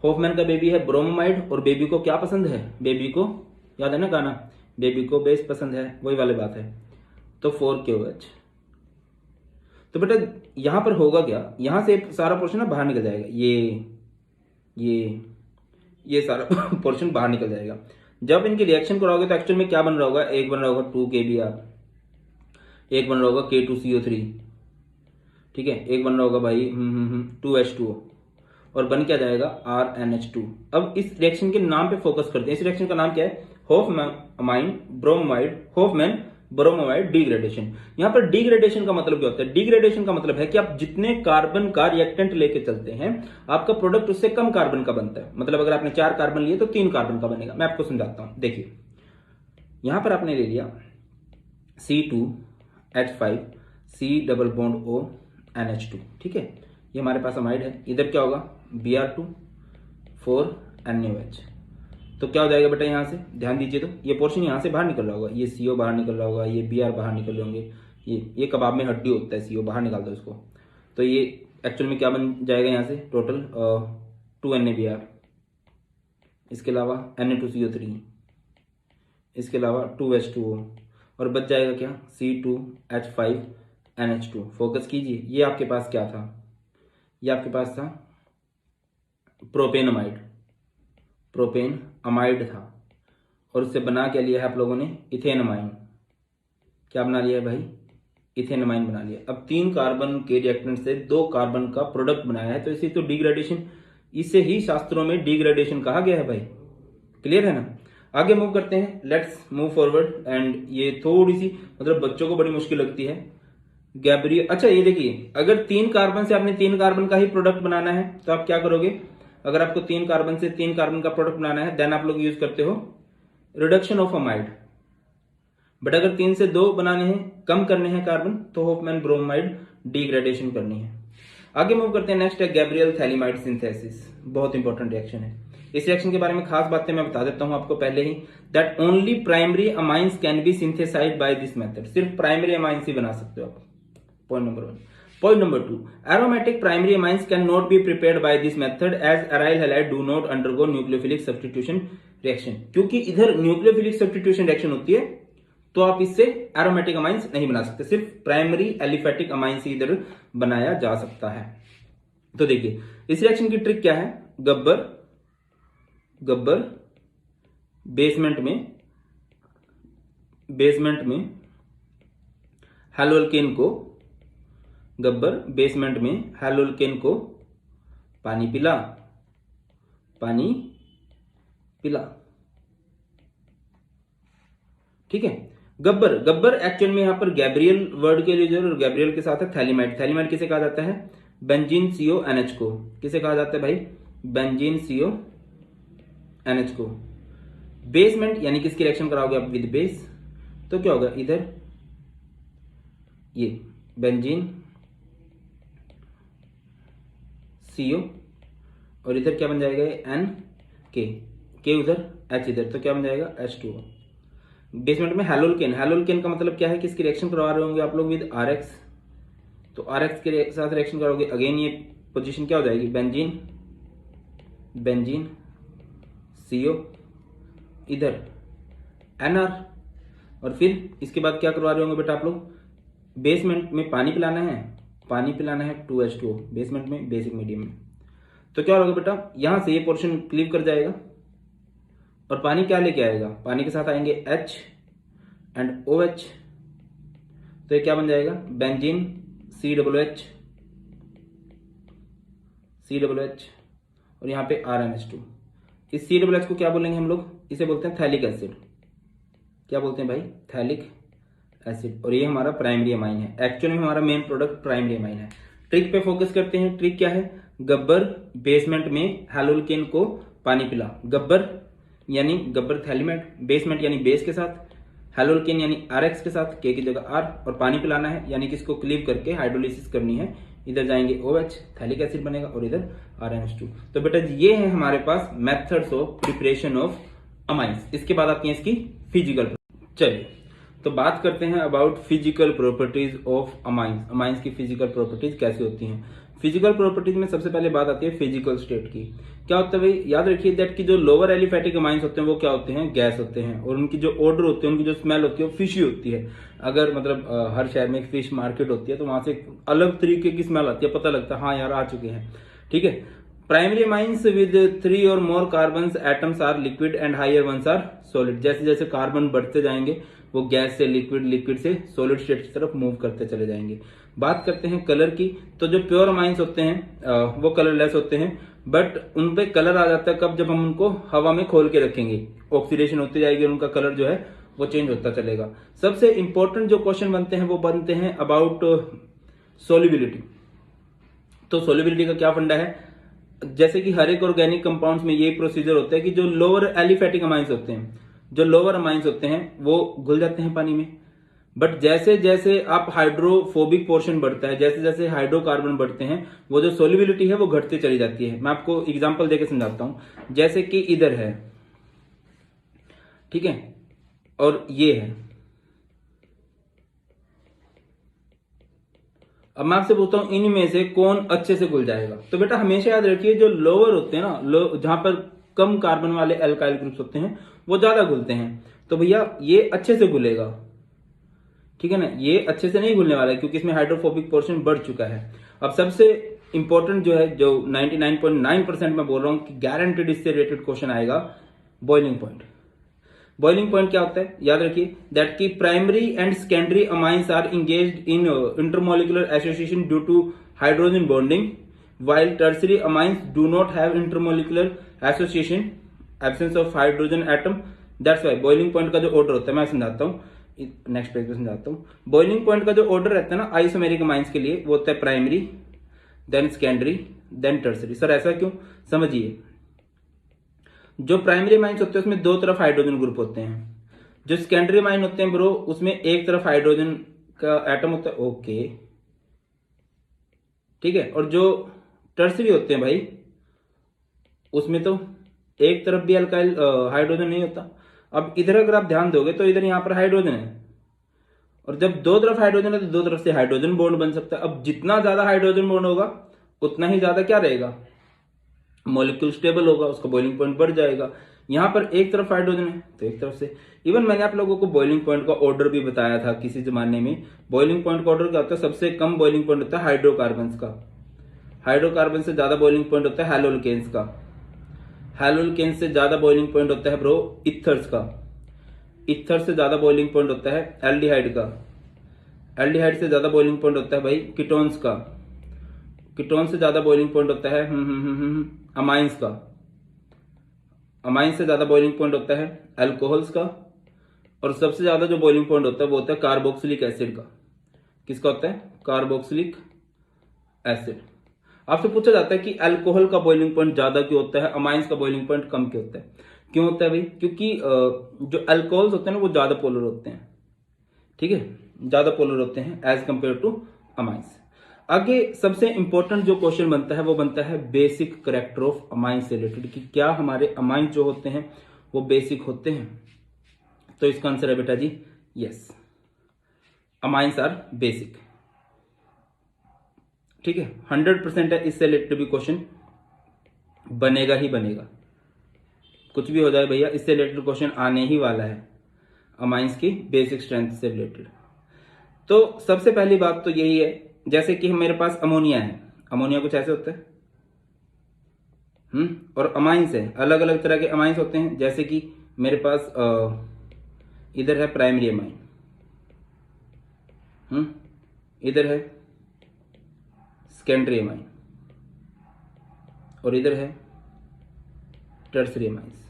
Speaker 1: होफमैन का बेबी है ब्रोमोमाइड, और बेबी को क्या पसंद है, बेबी को याद है ना गाना, बेबी को बेस पसंद है, वही वाली बात है। तो 4KOH। तो बेटा यहां पर होगा क्या, यहां से सारा पोर्शन ना बाहर निकल जाएगा, ये सारा पोर्शन बाहर निकल जाएगा। जब इनकी रिएक्शन कराओगे तो एक्चुअल में क्या बन रहा होगा, एक बन रहा होगा 2KBr, एक बन रहा होगा K2CO3, ठीक है, एक बन रहा होगा भाई 2H2O, और बन क्या जाएगा, RNH2। अब इस रिएक्शन के नाम पे फोकस करते हैं। इस रिएक्शन का नाम क्या है, होफमैन ब्रोमोमाइड डिग्रेडेशन। यहां पर डिग्रेडेशन का मतलब क्या होता है, डिग्रेडेशन का मतलब है कि आप जितने कार्बन का रिएक्टेंट लेके चलते हैं आपका प्रोडक्ट उससे कम कार्बन का बनता है। मतलब अगर आपने 4 कार्बन लिए तो 3 कार्बन का बनेगा। मैं आपको समझाता हूं, देखिए यहां पर आपने ले लिया C2H5C≡O NH2, ठीक है, ये हमारे पास अमाइड है। इधर क्या होगा, Br2 4NaOH। तो क्या हो जाएगा बेटा, यहां से ध्यान दीजिए, तो ये पोर्शन यहां से बाहर निकल रहा होगा, ये CO बाहर निकल रहा होगा, ये Br बाहर निकल रहे होंगे, ये कबाब में हड्डी होता है, CO बाहर निकाल दो इसको। तो ये एक्चुअल में क्या बन जाएगा, यहां से टोटल 2NaBr, इसके अलावा Na2CO3, इसके अलावा 2H2O, और बच जाएगा क्या, C2H5NH2। फोकस कीजिए, ये आपके पास क्या था, ये आपके पास था प्रोपेन अमाइड था, और उससे बना क्या लिया है आप लोगों ने, इथेन अमाइन। क्या बना लिया है भाई, इथेन अमाइन बना लिया। अब 3 कार्बन के रिएक्टेंट से 2 कार्बन का प्रोडक्ट बनाया है, तो इसे तो डिग्रेडेशन, इसे ही शास्त्रों में डिग्रेडेशन कहा गया है भाई। क्लियर है ना? आगे मूव करते हैं, लेट्स मूव फॉरवर्ड। एंड ये थोड़ी सी मतलब बच्चों को बड़ी मुश्किल लगती है, गैब्रियल। अच्छा ये देखिए, अगर 3 कार्बन से आपने 3 कार्बन का ही प्रोडक्ट बनाना है तो आप क्या करोगे, अगर आपको 3 कार्बन से 3 कार्बन का प्रोडक्ट बनाना है देन आप लोग यूज करते हो रिडक्शन ऑफ अमाइड। बट अगर 3 से 2 बनाने हैं, कम करने हैं कार्बन, तो होफमैन ब्रोमाइड डिग्रेडेशन करनी है। आगे मूव करते हैं, नेक्स्ट है गैब्रियल थैलीमाइड सिंथेसिस। बहुत इंपॉर्टेंट रिएक्शन है। इस रिएक्शन के बारे में खास बातें मैं बता देता हूं आपको पहले ही, that only primary amines can be synthesised by this method. सिर्फ प्राइमरी अमाइंस ही बना सकते हो आप, point number 1। Point number 2, aromatic primary amines can not be prepared by this method as aryl halide do not undergo nucleophilic substitution reaction। क्योंकि इधर nucleophilic substitution reaction होती है तो आप इससे एरोमेटिक अमाइंस नहीं बना सकते, सिर्फ प्राइमरी एलिफेटिक अमाइंस ही इधर बनाया जा सकता है। तो देखिए इस रिएक्शन की ट्रिक क्या है, गब्बर बेसमेंट में हैलोअल्केन को, गब्बर बेसमेंट में हैलोअल्केन को पानी पिला, ठीक है। गब्बर एक्चुअल में यहां पर गैब्रियल वर्ड के लिए जो है, गैब्रियल के साथ है थैलीमाइड। थैलीमाइड किसे कहा जाता है, बेंजीन CONH को। किसे कहा जाता है भाई, बेंजीन CONH को। बेसमेंट यानी किसकी रिएक्शन कराओगे आप, विद बेस, तो क्या होगा इधर ये बेंजीन CO और इधर क्या बन जाएगा N उधर H इधर, तो क्या बन जाएगा H2O। बेसमेंट में हैलोअल्केन का मतलब क्या है, किसकी रिएक्शन करवा रहे होंगे आप लोग, विद RX। तो RX के साथ रिएक्शन करोगे, अगेन ये पोजीशन क्या हो जाएगी, बेंजीन CO इधर NR, और फिर इसके बाद क्या करवा रहे होंगे बेटा आप लोग, बेसमेंट में पानी पिलाना है 2H2O, बेसमेंट में बेसिक मीडियम में। तो क्या होगा बेटा, यहां से ये पोर्शन क्लीव कर जाएगा और पानी क्या लेके आएगा, पानी के साथ आएंगे H एंड OH, तो ये क्या बन जाएगा, बेंजीन COOH और यहाँ पे RNH2। इस COOH को क्या बोलेंगे हम लोग, इसे बोलते हैं थैलिक एसिड। क्या बोलते हैं भाई, थैलिक एसिड। और ये हमारा प्राइमरी अमाइन है, एक्चुअली में हमारा मेन प्रोडक्ट प्राइमरी अमाइन है। ट्रिक पे फोकस करते हैं। ट्रिक क्या है, गब्बर बेसमेंट में हैलोअल्केन को पानी पिला। गब्बर थैलीमाइड, बेसमेंट यानी बेस के साथ, हैलोअल्केन यानी RX के साथ, K की जगह R, और पानी पिलाना है यानी कि इसको क्लीव करके हाइड्रोलिसिस करनी है। इधर जाएंगे OH, थैलिक एसिड बनेगा, और इधर RNH2। तो बेटा ये है हमारे पास methods of preparation of amines. इसके बाद आती है इसकी फिजिकल। चलिए तो बात करते हैं about physical properties of amines. Amines की फिजिकल प्रॉपर्टीज कैसे होती हैं। फिजिकल प्रॉपर्टीज में सबसे पहले बात आती है फिजिकल स्टेट की। क्या होता है भाई, याद रखिए दैट कि जो लोअर एलिफेटिक अमाइंस होते हैं वो क्या होते हैं, गैस होते हैं, और उनकी जो ऑर्डर होते हैं, उनकी जो स्मेल होती है वो फिशी होती है। अगर मतलब हर शहर में एक फिश मार्केट होती है तो वहां से एक अलग तरीके की स्मेल आती है, पता लगता है हाँ यार आ चुके हैं, ठीक है। प्राइमरी अमाइंस विद 3 और more carbon atoms are liquid and higher ones are solid. जैसे जैसे कार्बन बढ़ते जाएंगे वो गैस से लिक्विड, लिक्विड से सॉलिड स्टेट की तरफ मूव करते चले जाएंगे। बात करते हैं कलर की, तो जो प्योर अमाइंस होते हैं वो कलरलेस होते हैं, बट उन पे कलर आ जाता है कब, जब हम उनको हवा में खोल के रखेंगे, ऑक्सीडेशन होती जाएगी और उनका कलर जो है वो चेंज होता चलेगा। सबसे इंपॉर्टेंट जो क्वेश्चन बनते हैं वो बनते हैं अबाउट सोल्युबिलिटी। तो सोल्युबिलिटी का क्या फंडा है, जैसे कि हर एक ऑर्गेनिक कंपाउंड्स में ये प्रोसीजर होता है कि जो लोअर एलिफेटिक अमाइंस होते हैं, जो लोअर अमाइंस होते हैं वो घुल जाते हैं पानी में, बट जैसे जैसे आप हाइड्रोफोबिक पोर्शन बढ़ता है, जैसे जैसे हाइड्रोकार्बन बढ़ते हैं, वो जो सोल्युबिलिटी है वो घटती चली जाती है। मैं आपको एग्जांपल देके समझाता हूं। जैसे कि इधर है, ठीक है, और ये है। अब मैं आपसे पूछता हूं इनमें से कौन अच्छे से घुल जाएगा। तो बेटा हमेशा याद रखिए जो लोअर होते हैं ना, जहां पर कम कार्बन वाले एल्काइल ग्रुप्स होते हैं वो ज्यादा घुलते हैं। तो भैया ये अच्छे से घुलेगा, ठीक है ना, ये अच्छे से नहीं घुलने वाला है क्योंकि इसमें हाइड्रोफोबिक पोर्शन बढ़ चुका है। अब सबसे इंपॉर्टेंट जो है, जो 99.9% मैं बोल रहा हूं कि गारंटेड इससे रिलेटेड क्वेश्चन आएगा, बॉइलिंग पॉइंट। बॉइलिंग पॉइंट क्या होता है, याद रखिए दैट की primary and secondary amines are engaged in intermolecular association due to hydrogen bonding, while tertiary amines do not have intermolecular association, absence of hydrogen atom, that's why boiling point का जो order होता है, मैं समझाता हूँ next page पे समझाता हूँ। बॉइलिंग पॉइंट का जो ऑर्डर रहता है ना आइसोमेरिक अमाइंस के लिए, वो होता है primary, then secondary, then tertiary. Sir ऐसा क्यों, समझिए। जो प्राइमरी अमाइंस होते हैं उसमें दो तरफ हाइड्रोजन ग्रुप होते हैं, जो सेकेंडरी अमाइन होते हैं ब्रो उसमें एक तरफ हाइड्रोजन का एटम होता है, ओके ठीक है, और जो टर्सरी होते हैं भाई उसमें तो एक तरफ भी अल्काइल हाइड्रोजन नहीं होता। अब इधर अगर आप ध्यान दोगे तो इधर यहाँ पर हाइड्रोजन है, और जब दो तरफ हाइड्रोजन है तो दो तरफ से हाइड्रोजन बॉन्ड बन सकता है। अब जितना ज्यादा हाइड्रोजन बॉन्ड होगा उतना ही ज्यादा क्या रहेगा, मॉलिक्यूल स्टेबल होगा, उसका बॉइलिंग पॉइंट बढ़ जाएगा। यहाँ पर एक तरफ हाइड्रोजन है तो एक तरफ से, इवन मैंने आप लोगों को बॉइलिंग पॉइंट का ऑर्डर भी बताया था किसी जमाने में। बॉइलिंग पॉइंट का ऑर्डर क्या होता है, सबसे कम बॉइलिंग पॉइंट होता है हाइड्रोकार्बन्स का, हाइड्रोकार्बन से ज्यादा बॉइलिंग पॉइंट होता है हेलोल्केन्स का, हेलोल्केन्स से ज्यादा बॉइलिंग पॉइंट होता है ब्रो इथर्स का, इथर से ज्यादा बॉइलिंग पॉइंट होता है एल्डिहाइड का, एल्डिहाइड से ज्यादा बॉइलिंग पॉइंट होता है भाई कीटोन्स का, कीटोन से ज्यादा बॉइलिंग पॉइंट होता है अमाइंस का, अमाइंस से ज्यादा बॉइलिंग पॉइंट होता है अल्कोहल्स का, और सबसे ज्यादा जो बॉइलिंग पॉइंट होता है वो होता है कार्बोक्सिलिक एसिड का। किसका होता है, कार्बोक्सिलिक एसिड। आपसे पूछा जाता है कि अल्कोहल का बॉइलिंग पॉइंट ज्यादा क्यों होता है, अमाइंस का बॉइलिंग पॉइंट कम क्यों होता है? क्यों होता है भाई, क्योंकि जो अल्कोहल्स होते हैं ना वो ज्यादा पोलर होते हैं, ठीक है, ज्यादा पोलर होते हैं एज कंपेयर टू अमाइंस। आगे सबसे इंपॉर्टेंट जो क्वेश्चन बनता है वो बनता है बेसिक कैरेक्टर ऑफ अमाइंस से रिलेटेड, कि क्या हमारे अमाइंस जो होते हैं वो बेसिक होते हैं। तो इसका आंसर है बेटा जी यस, अमाइंस आर बेसिक, ठीक है, 100% है, इससे रिलेटेड भी क्वेश्चन बनेगा ही बनेगा, कुछ भी हो जाए भैया इससे रिलेटेड क्वेश्चन आने ही वाला है, अमाइंस की बेसिक स्ट्रेंथ से रिलेटेड। तो सबसे पहली बात तो यही है, जैसे कि मेरे पास अमोनिया है, अमोनिया कुछ ऐसे होता है, और अमाइंस है, अलग अलग तरह के अमाइंस होते हैं, जैसे कि मेरे पास इधर है प्राइमरी अमाइन, इधर है सेकेंडरी अमाइन, और इधर है टर्सरी अमाइंस।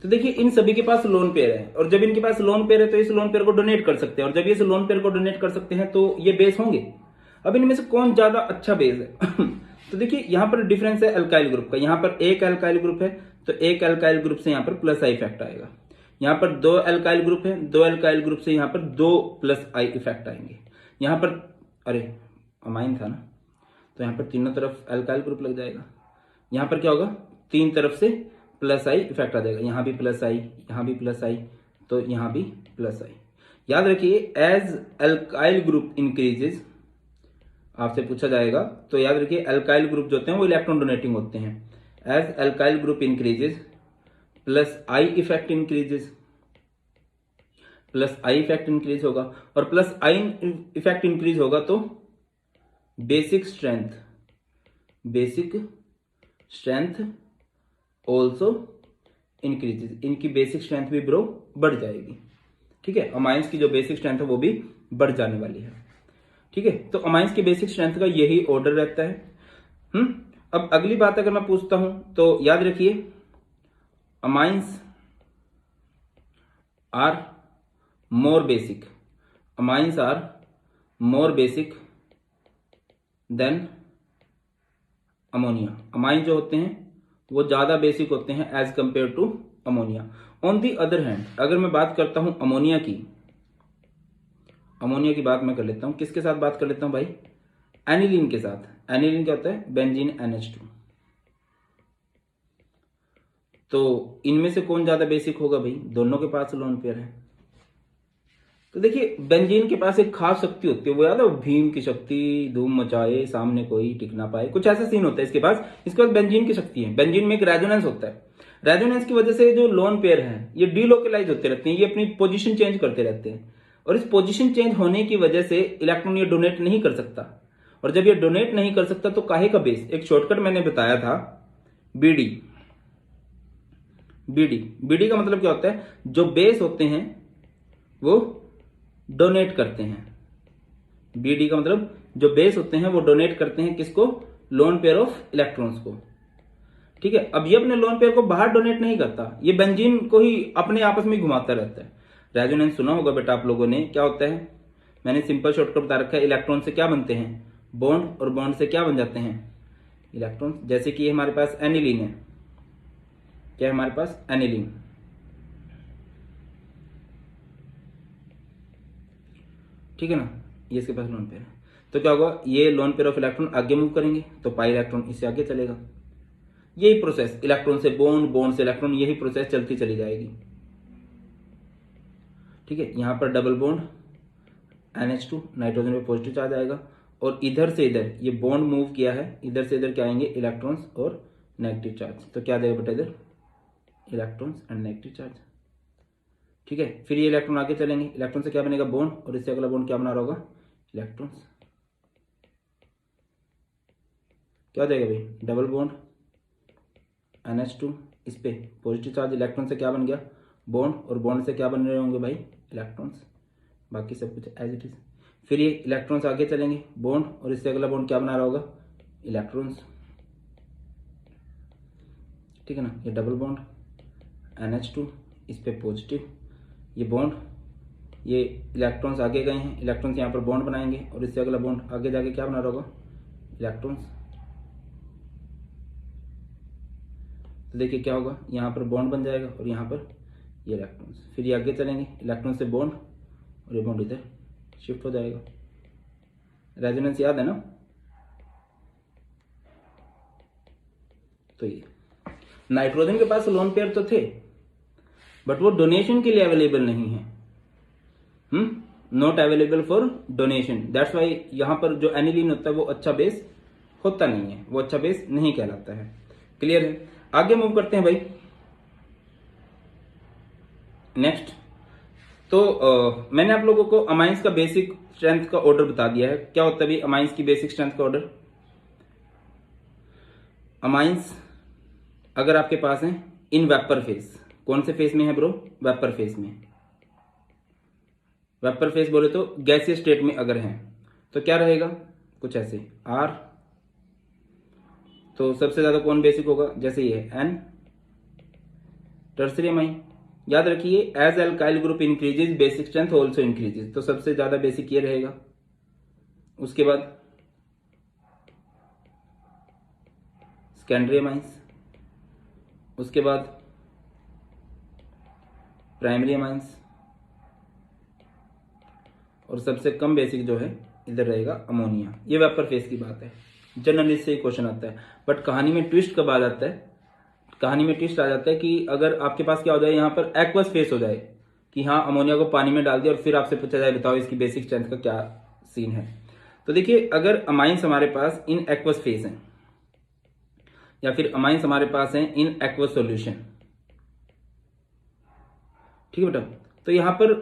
Speaker 1: तो देखिए इन सभी के पास लोन पेयर है, और जब इनके पास लोन पेयर है तो इस लोन पेयर को डोनेट कर सकते हैं, और जब ये इस लोन पेयर को डोनेट कर सकते हैं तो ये बेस होंगे। अब इनमें से कौन ज्यादा अच्छा बेस है तो देखिए यहां पर डिफरेंस है अल्काइल ग्रुप का, यहां पर एक अल्काइल ग्रुप है तो एक अल्काइल ग्रुप से यहां पर प्लस आई इफेक्ट आएगा, यहां पर दो अल्काइल ग्रुप है, दो अल्काइल ग्रुप से यहां पर दो प्लस आई इफेक्ट आएंगे। यहां पर अरे अमाइन था ना, तो यहां पर तीनों तरफ अल्काइल ग्रुप लग जाएगा, यहां पर क्या होगा, तीन तरफ से प्लस आई इफेक्ट आ जाएगा, यहां भी प्लस आई, यहां भी प्लस आई, तो यहां भी प्लस आई। याद रखिए एज अल्काइल ग्रुप इंक्रीजेज, आपसे पूछा जाएगा तो याद रखिए अल्काइल ग्रुप जो होते हैं वो इलेक्ट्रॉन डोनेटिंग होते हैं। As alkyl group increases plus I effect increases, plus I effect increase होगा, और प्लस आई इफेक्ट इंक्रीज होगा तो basic strength, basic strength also increases, इनकी बेसिक स्ट्रेंथ भी ब्रो बढ़ जाएगी, ठीक है, अमाइंस की जो बेसिक स्ट्रेंथ है वो भी बढ़ जाने वाली है, ठीक है। तो अमाइंस की बेसिक स्ट्रेंथ का यही ऑर्डर रहता है। अब अगली बात अगर मैं पूछता हूं तो याद रखिए amines are more basic, amines are more basic than ammonia, amine जो होते हैं वो ज्यादा बेसिक होते हैं as compare to ammonia. On the other hand अगर मैं बात करता हूं अमोनिया की, अमोनिया की बात मैं कर लेता हूं, किसके साथ बात कर लेता हूं भाई, एनिलीन के साथ। एनिलीन क्या होता है, बेंजीन NH2। तो इनमें से कौन ज्यादा बेसिक होगा भाई, दोनों के पास लोन पेयर है। तो देखिए बेंजीन के पास एक खास शक्ति होती है, वो याद है भीम की शक्ति, धूम मचाए सामने कोई टिक ना पाए, कुछ ऐसा सीन होता है इसके पास। इसके पास बेंजीन की शक्ति है, बेंजीन में एक रेजोनेंस होता है, रेजोनेंस की वजह से जो लोन पेयर है ये डीलोकलाइज होते रहते हैं, ये अपनी पोजीशन चेंज करते रहते हैं, और इस पोजीशन चेंज होने की वजह से इलेक्ट्रॉन ये डोनेट नहीं कर सकता, और जब ये डोनेट नहीं कर सकता तो काहे का बेस, एक शॉर्टकट मैंने बताया था बीडी, बीडी, बीडी का मतलब क्या होता है, जो बेस होते हैं वो डोनेट करते हैं, बीडी का मतलब जो बेस होते हैं वो डोनेट करते हैं किसको, लोन पेयर ऑफ इलेक्ट्रॉन्स को, ठीक है। अब ये अपने लोन पेयर को बाहर डोनेट नहीं करता, ये बेंजीन को ही अपने आपस में घुमाता रहता है। रेजोनेंस सुना होगा बेटा आप लोगों ने, क्या होता है, मैंने सिंपल शॉर्टकट बता रखा है, इलेक्ट्रॉन से क्या बनते हैं बॉन्ड, और बॉन्ड से क्या बन जाते हैं इलेक्ट्रॉन। जैसे कि हमारे पास एनिलीन है, क्या है हमारे पास एनिलीन, ठीक है ना, ये इसके पास लोन पेयर है, तो क्या होगा, ये लोन पेयर ऑफ इलेक्ट्रॉन आगे मूव करेंगे तो पाई इलेक्ट्रॉन इससे आगे चलेगा, यही प्रोसेस, इलेक्ट्रॉन से बॉन्ड, बॉन्ड से इलेक्ट्रॉन, यही प्रोसेस चलती चली जाएगी। ठीक है, यहां पर डबल बॉन्ड NH2, नाइट्रोजन पे पॉजिटिव चार्ज आएगा, और इधर से इधर ये बॉन्ड मूव किया है, इधर से इधर क्या आएंगे, इलेक्ट्रॉन्स और नेगेटिव चार्ज। तो क्या देगा बेटा इधर, इलेक्ट्रॉन्स एंड नेगेटिव चार्ज। ठीक है, फिर ये इलेक्ट्रॉन आगे चलेंगे, इलेक्ट्रॉन से क्या बनेगा, बॉन्ड, और इससे अगला बॉन्ड क्या बना रहा होगा, इलेक्ट्रॉन्स। क्या हो जाएगा भाई, डबल बॉन्ड NH2, इस पे पॉजिटिव चार्ज, इलेक्ट्रॉन से क्या बन गया, बॉन्ड, और बॉन्ड से क्या बन रहे होंगे भाई, इलेक्ट्रॉन्स। बाकी सब कुछ एज इट इज। फिर ये इलेक्ट्रॉन्स आगे चलेंगे, बॉन्ड, और इससे अगला बॉन्ड क्या बना रहा होगा, इलेक्ट्रॉन्स। ठीक है ना, ये डबल बॉन्ड NH2, इस पे पॉजिटिव, ये बॉन्ड, ये इलेक्ट्रॉन्स आगे गए हैं, इलेक्ट्रॉन्स यहाँ पर बॉन्ड बनाएंगे, और इससे अगला बॉन्ड आगे जाके क्या बना रहा होगा, इलेक्ट्रॉन्स। तो देखिए क्या होगा, यहाँ पर बॉन्ड बन जाएगा, और यहाँ पर ये इलेक्ट्रॉन्स। फिर ये आगे चलेंगे, इलेक्ट्रॉन से बॉन्ड, और ये बॉन्ड इधर शिफ्ट हो जाएगा। रेजोनेंस याद है ना। तो ये नाइट्रोजन के पास लोन पेयर तो थे, बट वो डोनेशन के लिए अवेलेबल नहीं है, not available for donation. That's why यहां पर जो एनिलीन होता है वो अच्छा बेस होता नहीं है, वो अच्छा बेस नहीं कहलाता है। क्लियर है, आगे मूव करते हैं भाई। नेक्स्ट, तो मैंने आप लोगों को अमाइंस का बेसिक स्ट्रेंथ का ऑर्डर बता दिया है। क्या होता है भाई अमाइंस की बेसिक स्ट्रेंथ का ऑर्डर। अमाइंस अगर आपके पास है इन वेपर फेज, कौन से फेज में है ब्रो, वेपर फेज में। वेपर फेज बोले तो गैसीय स्टेट में अगर हैं तो क्या रहेगा, कुछ ऐसे R, तो सबसे ज्यादा कौन बेसिक होगा, जैसे ये N, टर्सरी अमाइन। याद रखिए as alkyl group increases basic strength also increases, तो सबसे ज्यादा बेसिक ये रहेगा। उसके बाद सेकेंडरी अमाइंस, उसके बाद प्राइमरी अमाइंस, और सबसे कम बेसिक जो है इधर रहेगा अमोनिया। ये वेपर फेज की बात है, जनरली से क्वेश्चन आता है। बट कहानी में ट्विस्ट कब आ जाता है, कहानी में ट्विस्ट आ जाता है कि अगर आपके पास क्या हो जाए, यहाँ पर एक्वस फेस हो जाए कि हाँ अमोनिया को पानी में डाल दिया, और फिर आपसे पूछा जाए बताओ इसकी बेसिक स्ट्रेंथ का क्या सीन है। तो देखिए अगर अमाइंस हमारे पास इन एक्वस फेस हैं, या फिर अमाइंस हमारे पास हैं इन एक्वस सॉल्यूशन, ठीक है बेटा, तो यहां पर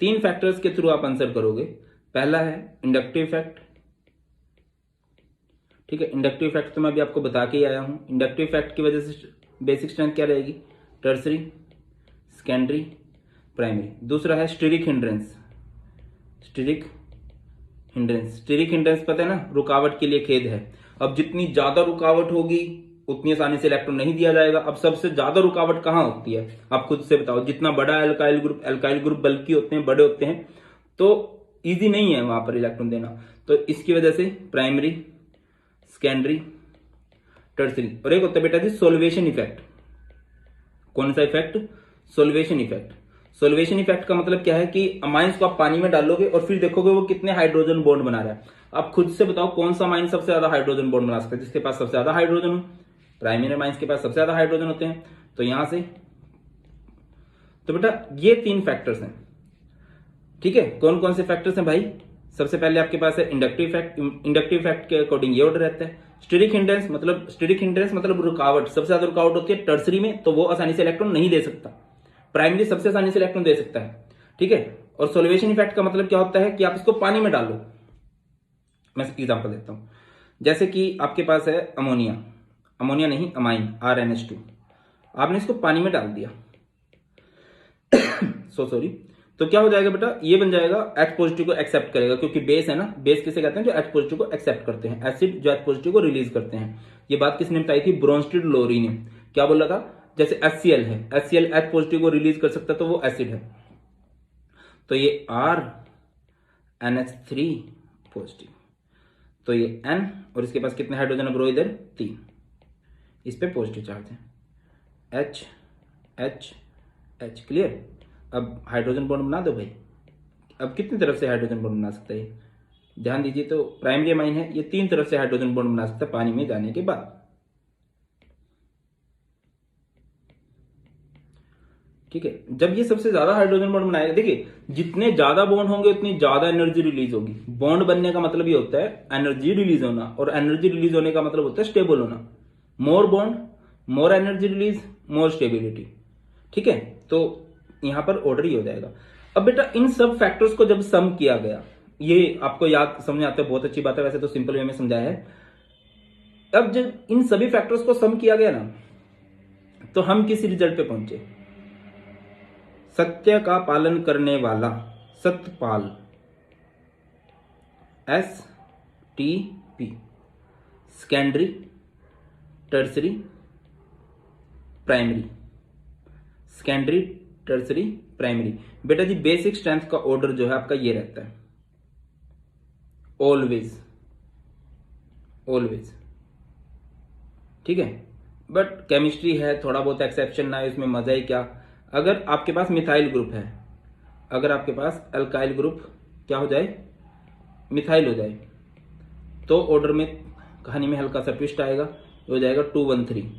Speaker 1: 3 फैक्टर्स के थ्रू आप आंसर करोगे। पहला है इंडक्टिव इफेक्ट, ठीक है, इंडक्टिव इफेक्ट तो मैं अभी आपको बता के ही आया हूं। इंडक्टिव इफेक्ट की वजह से बेसिक स्ट्रेंथ क्या रहेगी, टर्सरी, सेकेंडरी, प्राइमरी। दूसरा है steric hindrance, steric hindrance, steric hindrance पता है ना, रुकावट के लिए खेद है। अब जितनी ज्यादा रुकावट होगी उतनी आसानी से इलेक्ट्रॉन नहीं दिया जाएगा। अब सबसे ज्यादा रुकावट कहां होती है, आप खुद से बताओ। जितना बड़ा एल्काइल ग्रुप बल्कि होते हैं, बड़े होते हैं, तो इजी नहीं है वहां पर इलेक्ट्रॉन देना। तो इसकी वजह से प्राइमरी, सेकेंडरी, टर्सरी। और एक होता है बेटा जी सोल्वेशन इफेक्ट। कौन सा effect, solution effect. Solution effect का मतलब क्या है कि अमाइंस को आप पानी में डालोगे और फिर देखोगे वो कितने हाइड्रोजन बॉन्ड बना रहा है। आप खुद से बताओ कौन सा अमाइन सबसे ज्यादा हाइड्रोजन बॉन्ड बना सकता है, जिसके पास सबसे ज्यादा हाइड्रोजन हो। प्राइमरी अमाइंस के पास सबसे ज्यादा हाइड्रोजन होते हैं, तो यहां से। तो बेटा ये 3 फैक्टर्स हैं, ठीक है। कौन कौन से फैक्टर्स हैं भाई, सबसे पहले आपके पास है इंडक्टिव इफेक्ट। इंडक्टिव इफेक्ट के अकॉर्डिंग ये ऑर्डर रहता है। स्टीरिक हिंड्रेंस मतलब रुकावट, सबसे ज्यादा रुकावट होती है टर्सरी में, तो वो आसानी से इलेक्ट्रॉन नहीं दे सकता। प्राइमरी सबसे आसानी से इलेक्ट्रॉन दे सकता है, ठीक है। और सोल्वेशन इफेक्ट का मतलब क्या होता है कि आप इसको पानी में डालो। मैं एग्जांपल देता हूं, जैसे कि आपके पास है अमोनिया, अमोनिया नहीं अमाइन RNH2, आपने इसको पानी में डाल दिया सॉरी, तो क्या हो जाएगा बेटा, ये बन जाएगा H पॉजिटिव को एक्सेप्ट करेगा, क्योंकि बेस है ना, बेस किसे कहते हैं जो H पॉजिटिव को एक्सेप्ट करते हैं, एसिड जो H पॉजिटिव को रिलीज करते हैं। ये बात किसने बताई थी, ब्रोंस्टेड लोरी ने। क्या बोला था, जैसे HCl है, HCl H पॉजिटिव को रिलीज कर सकता है तो वो एसिड है। तो ये RNH3 पॉजिटिव, तो ये N, और इसके पास कितने हाइड्रोजन है ब्रो, इधर 3, इस पे पॉजिटिव चार्ज है, H H H। क्लियर। अब हाइड्रोजन बॉन्ड बना दो भाई। अब कितनी तरफ से हाइड्रोजन बॉन्ड बना सकता है, ध्यान दीजिए। तो प्राइमरी अमाइन है, ये 3 तरफ से हाइड्रोजन बॉन्ड बना सकता है पानी में जाने के बाद, ठीक है। जब ये सबसे ज्यादा हाइड्रोजन बॉन्ड बनाएगा, देखिए जितने ज्यादा बॉन्ड होंगे उतनी ज्यादा एनर्जी रिलीज होगी। बॉन्ड बनने का मतलब ये होता है एनर्जी रिलीज होना, और एनर्जी रिलीज होने का मतलब होता है स्टेबल होना। More bond, more energy release, more stability. ठीक है, तो यहां पर ऑर्डर ही हो जाएगा। अब बेटा इन सब फैक्टर्स को जब सम किया गया, ये आपको याद समझ आता है, बहुत अच्छी बात है, वैसे तो सिंपल वे में समझाया है। अब जब इन सभी फैक्टर्स को सम किया गया ना, तो हम किस रिजल्ट पे पहुंचे? सत्य का पालन करने वाला, Satyapal, STP, secondary, tertiary, primary, secondary, tertiary, primary. बेटा जी बेसिक स्ट्रेंथ का ऑर्डर जो है आपका ये रहता है, ऑलवेज, ऑलवेज। ठीक है, बट केमिस्ट्री है, थोड़ा बहुत एक्सेप्शन ना है, इसमें मजा ही क्या। अगर आपके पास मिथाइल ग्रुप है, अगर आपके पास अल्काइल ग्रुप क्या हो जाए, मिथाइल हो जाए, तो ऑर्डर में कहानी में हल्का सा ट्विस्ट आएगा, हो जाएगा 213,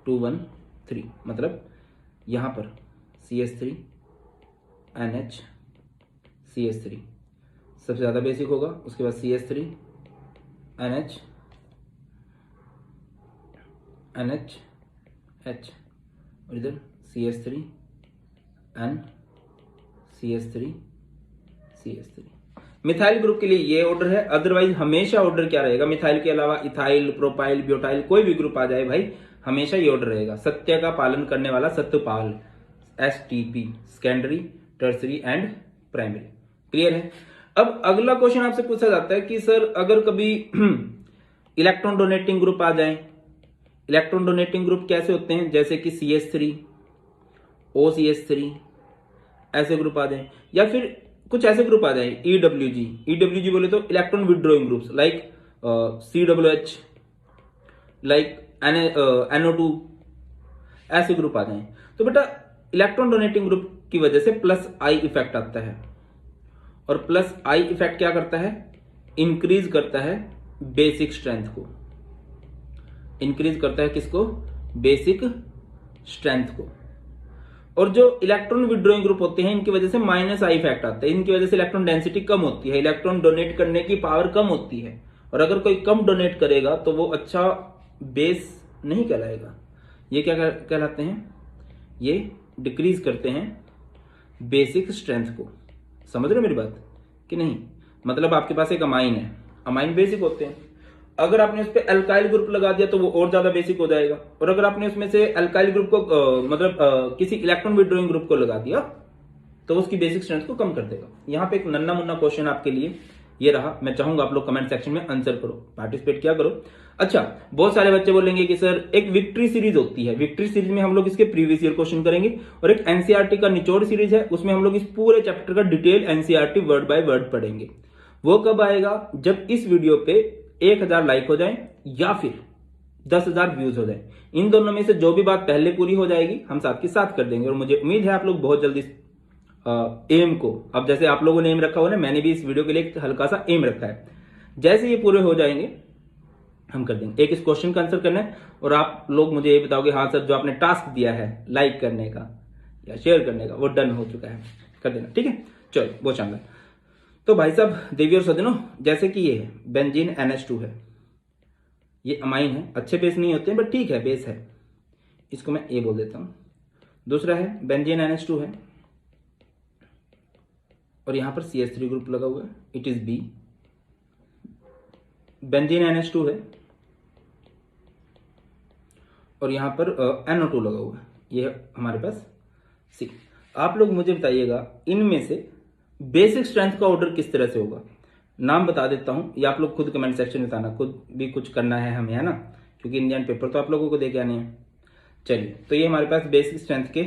Speaker 1: 213। मतलब यहां पर CH3 NH CH3 सबसे ज्यादा बेसिक होगा, उसके बाद CH3 NH H, और इधर CH3 N CH3 CH3। Methyl group के लिए ये ऑर्डर है। अदरवाइज हमेशा ऑर्डर क्या रहेगा, मिथाइल के अलावा इथाइल, प्रोपाइल, ब्यूटाइल, कोई भी ग्रुप आ जाए भाई, हमेशा ये ऑर्डर रहेगा, सत्य का पालन करने वाला, Satyapal, STP, secondary, tertiary and primary. Clear है। अब अगला क्वेश्चन आपसे पूछा जाता है कि सर अगर कभी इलेक्ट्रॉन डोनेटिंग ग्रुप आ जाए, इलेक्ट्रॉन डोनेटिंग ग्रुप कैसे होते हैं, जैसे कि CH3 OCH3 ऐसे ग्रुप आ जाए, या फिर कुछ ऐसे ग्रुप आ जाए EWG बोले तो electron withdrawing groups, like COOH, like NO2, ऐसे ग्रुप आ जाए, तो बेटा इलेक्ट्रॉन डोनेटिंग ग्रुप की वजह से प्लस आई इफेक्ट आता है, और प्लस आई इफेक्ट क्या करता है, इंक्रीज करता है बेसिक स्ट्रेंथ को, इंक्रीज करता है किसको, बेसिक स्ट्रेंथ को। और जो इलेक्ट्रॉन विड्रॉइंग ग्रुप होते हैं इनकी वजह से माइनस आई इफेक्ट आता है, इनकी वजह से इलेक्ट्रॉन डेंसिटी कम होती है, इलेक्ट्रॉन डोनेट करने की पावर कम होती है, और अगर कोई कम डोनेट करेगा तो वो अच्छा बेस नहीं कहलाएगा। ये क्या कहलाते हैं, ये डिक्रीज करते हैं बेसिक स्ट्रेंथ को। समझ रहे हो मेरी बात कि नहीं? मतलब आपके पास एक अमाइन है, अमाइन बेसिक होते हैं, अगर आपने उस पर अल्काइल ग्रुप लगा दिया तो वो और ज्यादा बेसिक हो जाएगा, और अगर आपने उसमें से अल्काइल ग्रुप को किसी इलेक्ट्रॉन विड्रॉइंग ग्रुप को लगा दिया तो उसकी बेसिक स्ट्रेंथ को कम कर देगा। यहां पे एक नन्ना मुन्ना क्वेश्चन आपके लिए ये रहा, मैं चाहूंगा आप लोग कमेंट सेक्शन में आंसर करो, पार्टिसिपेट क्या करो। अच्छा, बहुत सारे बच्चे बोलेंगे कि सर एक विक्ट्री सीरीज होती है, विक्ट्री सीरीज में हम लोग इसके प्रीवियस ईयर क्वेश्चन करेंगे, और एक एनसीईआरटी का निचोड़ सीरीज है, उसमें हम लोग इस पूरे चैप्टर का detail NCERT word by word पढ़ेंगे। वो कब आएगा, जब इस वीडियो पे 1000 लाइक हो जाए या फिर 10,000 व्यूज हो जाए। इन दोनों में से जो भी बात पहले पूरी हो जाएगी हम साथ के साथ कर देंगे, और मुझे उम्मीद है आप लोग बहुत जल्दी एम को, अब जैसे आप लोगों ने एम रखा हुआ ना, मैंने भी इस वीडियो के लिए एक हल्का सा एम रखा है, जैसे ये पूरे हो जाएंगे हम कर देंगे। एक इस क्वेश्चन का आंसर करना है, और आप लोग मुझे ये बताओगे हाँ सर जो आपने टास्क दिया है लाइक करने का या शेयर करने का वो डन हो चुका है, कर देना। ठीक है, चलो बहुत शानदार। तो भाई साहब देवी और सज्जनों, जैसे कि ये है बेंजीन NH2 है, ये अमाइन है, अच्छे बेस नहीं होते हैं बट ठीक है बेस है, इसको मैं ए बोल देता हूं। दूसरा है बेंजीन NH2 है, और यहां पर CH3 ग्रुप लगा हुआ है, it is B. Benzene NH2 है और यहां पर NO2 लगा हुआ है, ये है हमारे पास सी। आप लोग मुझे बताइएगा इनमें से बेसिक स्ट्रेंथ का ऑर्डर किस तरह से होगा। नाम बता देता हूं, या आप लोग खुद कमेंट सेक्शन में बताना, खुद भी कुछ करना है हमें, है ना, क्योंकि इंडियन पेपर तो आप लोगों को दे के आने हैं। चलिए, तो ये हमारे पास बेसिक स्ट्रेंथ के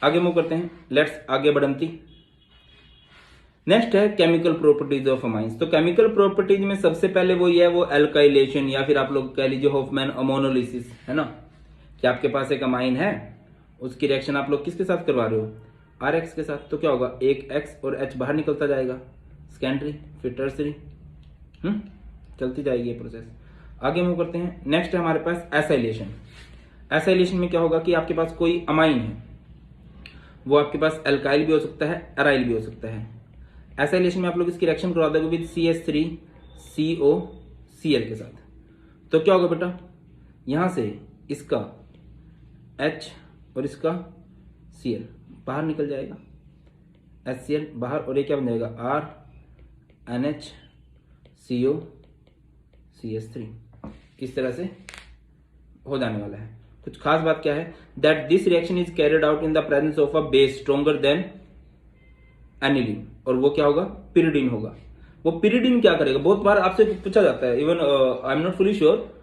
Speaker 1: आगे मूव करते हैं, लेट्स आगे बढ़ंती। नेक्स्ट है केमिकल प्रॉपर्टीज ऑफ अमाइंस। तो केमिकल प्रॉपर्टीज में सबसे पहले वो ये है, वो एल्काइलेशन, या फिर आप लोग कह लीजिए हॉफमैन अमोनोलिसिस, है ना, कि आपके पास एक अमाइन है, उसकी रिएक्शन आप लोग किसके साथ करवा रहे हो, RX के साथ। तो क्या होगा, एक X और H बाहर निकलता जाएगा, सेकेंडरी फिर टर्सरी, चलती जाएगी ये प्रोसेस। आगे मूव करते हैं। नेक्स्ट है हमारे पास एसाइलेशन। एसाइलेशन में क्या होगा कि आपके पास कोई अमाइन है, वो आपके पास एल्काइल भी हो सकता है, एराइल भी हो सकता है। एसाइलेशन में आप लोग इसकी रिएक्शन करवा दोगे विद CH3COCl के साथ। तो क्या होगा बेटा, यहां से इसका H और इसका Cl बाहर निकल जाएगा, HCl बाहर, और ये क्या बन जाएगा RNHCOCH3। इस तरह से हो जाने वाला है। कुछ खास बात क्या है, that this reaction is carried out in the presence of a base stronger then aniline, और वो क्या होगा, पिरिडीन होगा। वो पिरिडीन क्या करेगा, बहुत बार आपसे पूछा जाता है, even I am not fully sure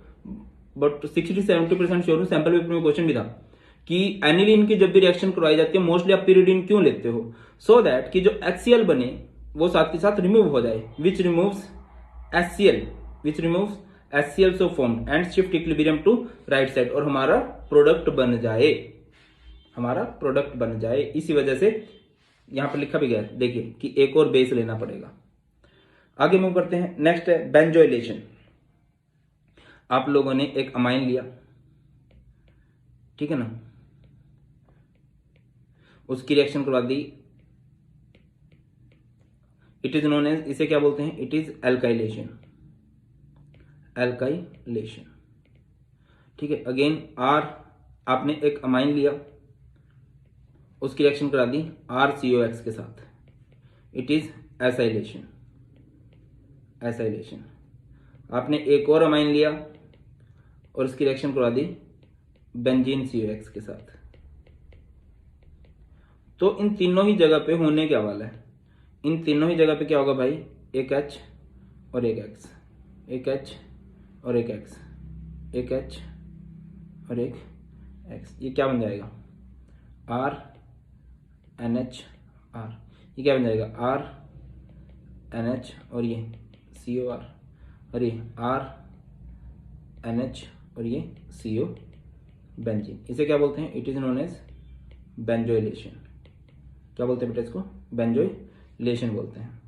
Speaker 1: but 60-70% sure हूं, सैंपल पेपर में क्वेश्चन भी था कि एनिलीन की जब भी रिएक्शन करवाई जाती है मोस्टली आप पिरिडीन क्यों लेते हो, सो दैट कि जो HCl बने वो साथ के साथ रिमूव हो जाए, विच removes HCl so formed and shift equilibrium to right side, और हमारा प्रोडक्ट बन जाए। इसी वजह से यहां पर लिखा भी गया है, देखिए कि एक और बेस लेना पड़ेगा। आगे मूव करते हैं। नेक्स्ट है बेंजोइलेशन। आप लोगों ने एक अमाइन लिया, ठीक है ना, उसकी रिएक्शन करवा दी, इट इज नोन एज, इसे क्या बोलते हैं, इट इज एल्काइलेशन। ठीक है। अगेन आपने एक अमाइन लिया, उसकी रिएक्शन करा दी RCOX के साथ, इट इज एसाइलेशन। आपने एक और अमाइन लिया और उसकी रिएक्शन करवा दी बेंजीन COX के साथ। तो इन तीनों ही जगह पे होने क्या वाला है, इन तीनों ही जगह पे क्या होगा भाई, एक H और एक X, एक H और एक X, एक H और एक X, ये क्या बन जाएगा RNHR, ये क्या बन जाएगा RNH और ये COR, और ये RNH और ये CO बेंजीन। इसे क्या बोलते हैं, it is known as benzoylation. क्या बोलते हैं बेटा इसको, बेंजोइलेशन बोलते हैं।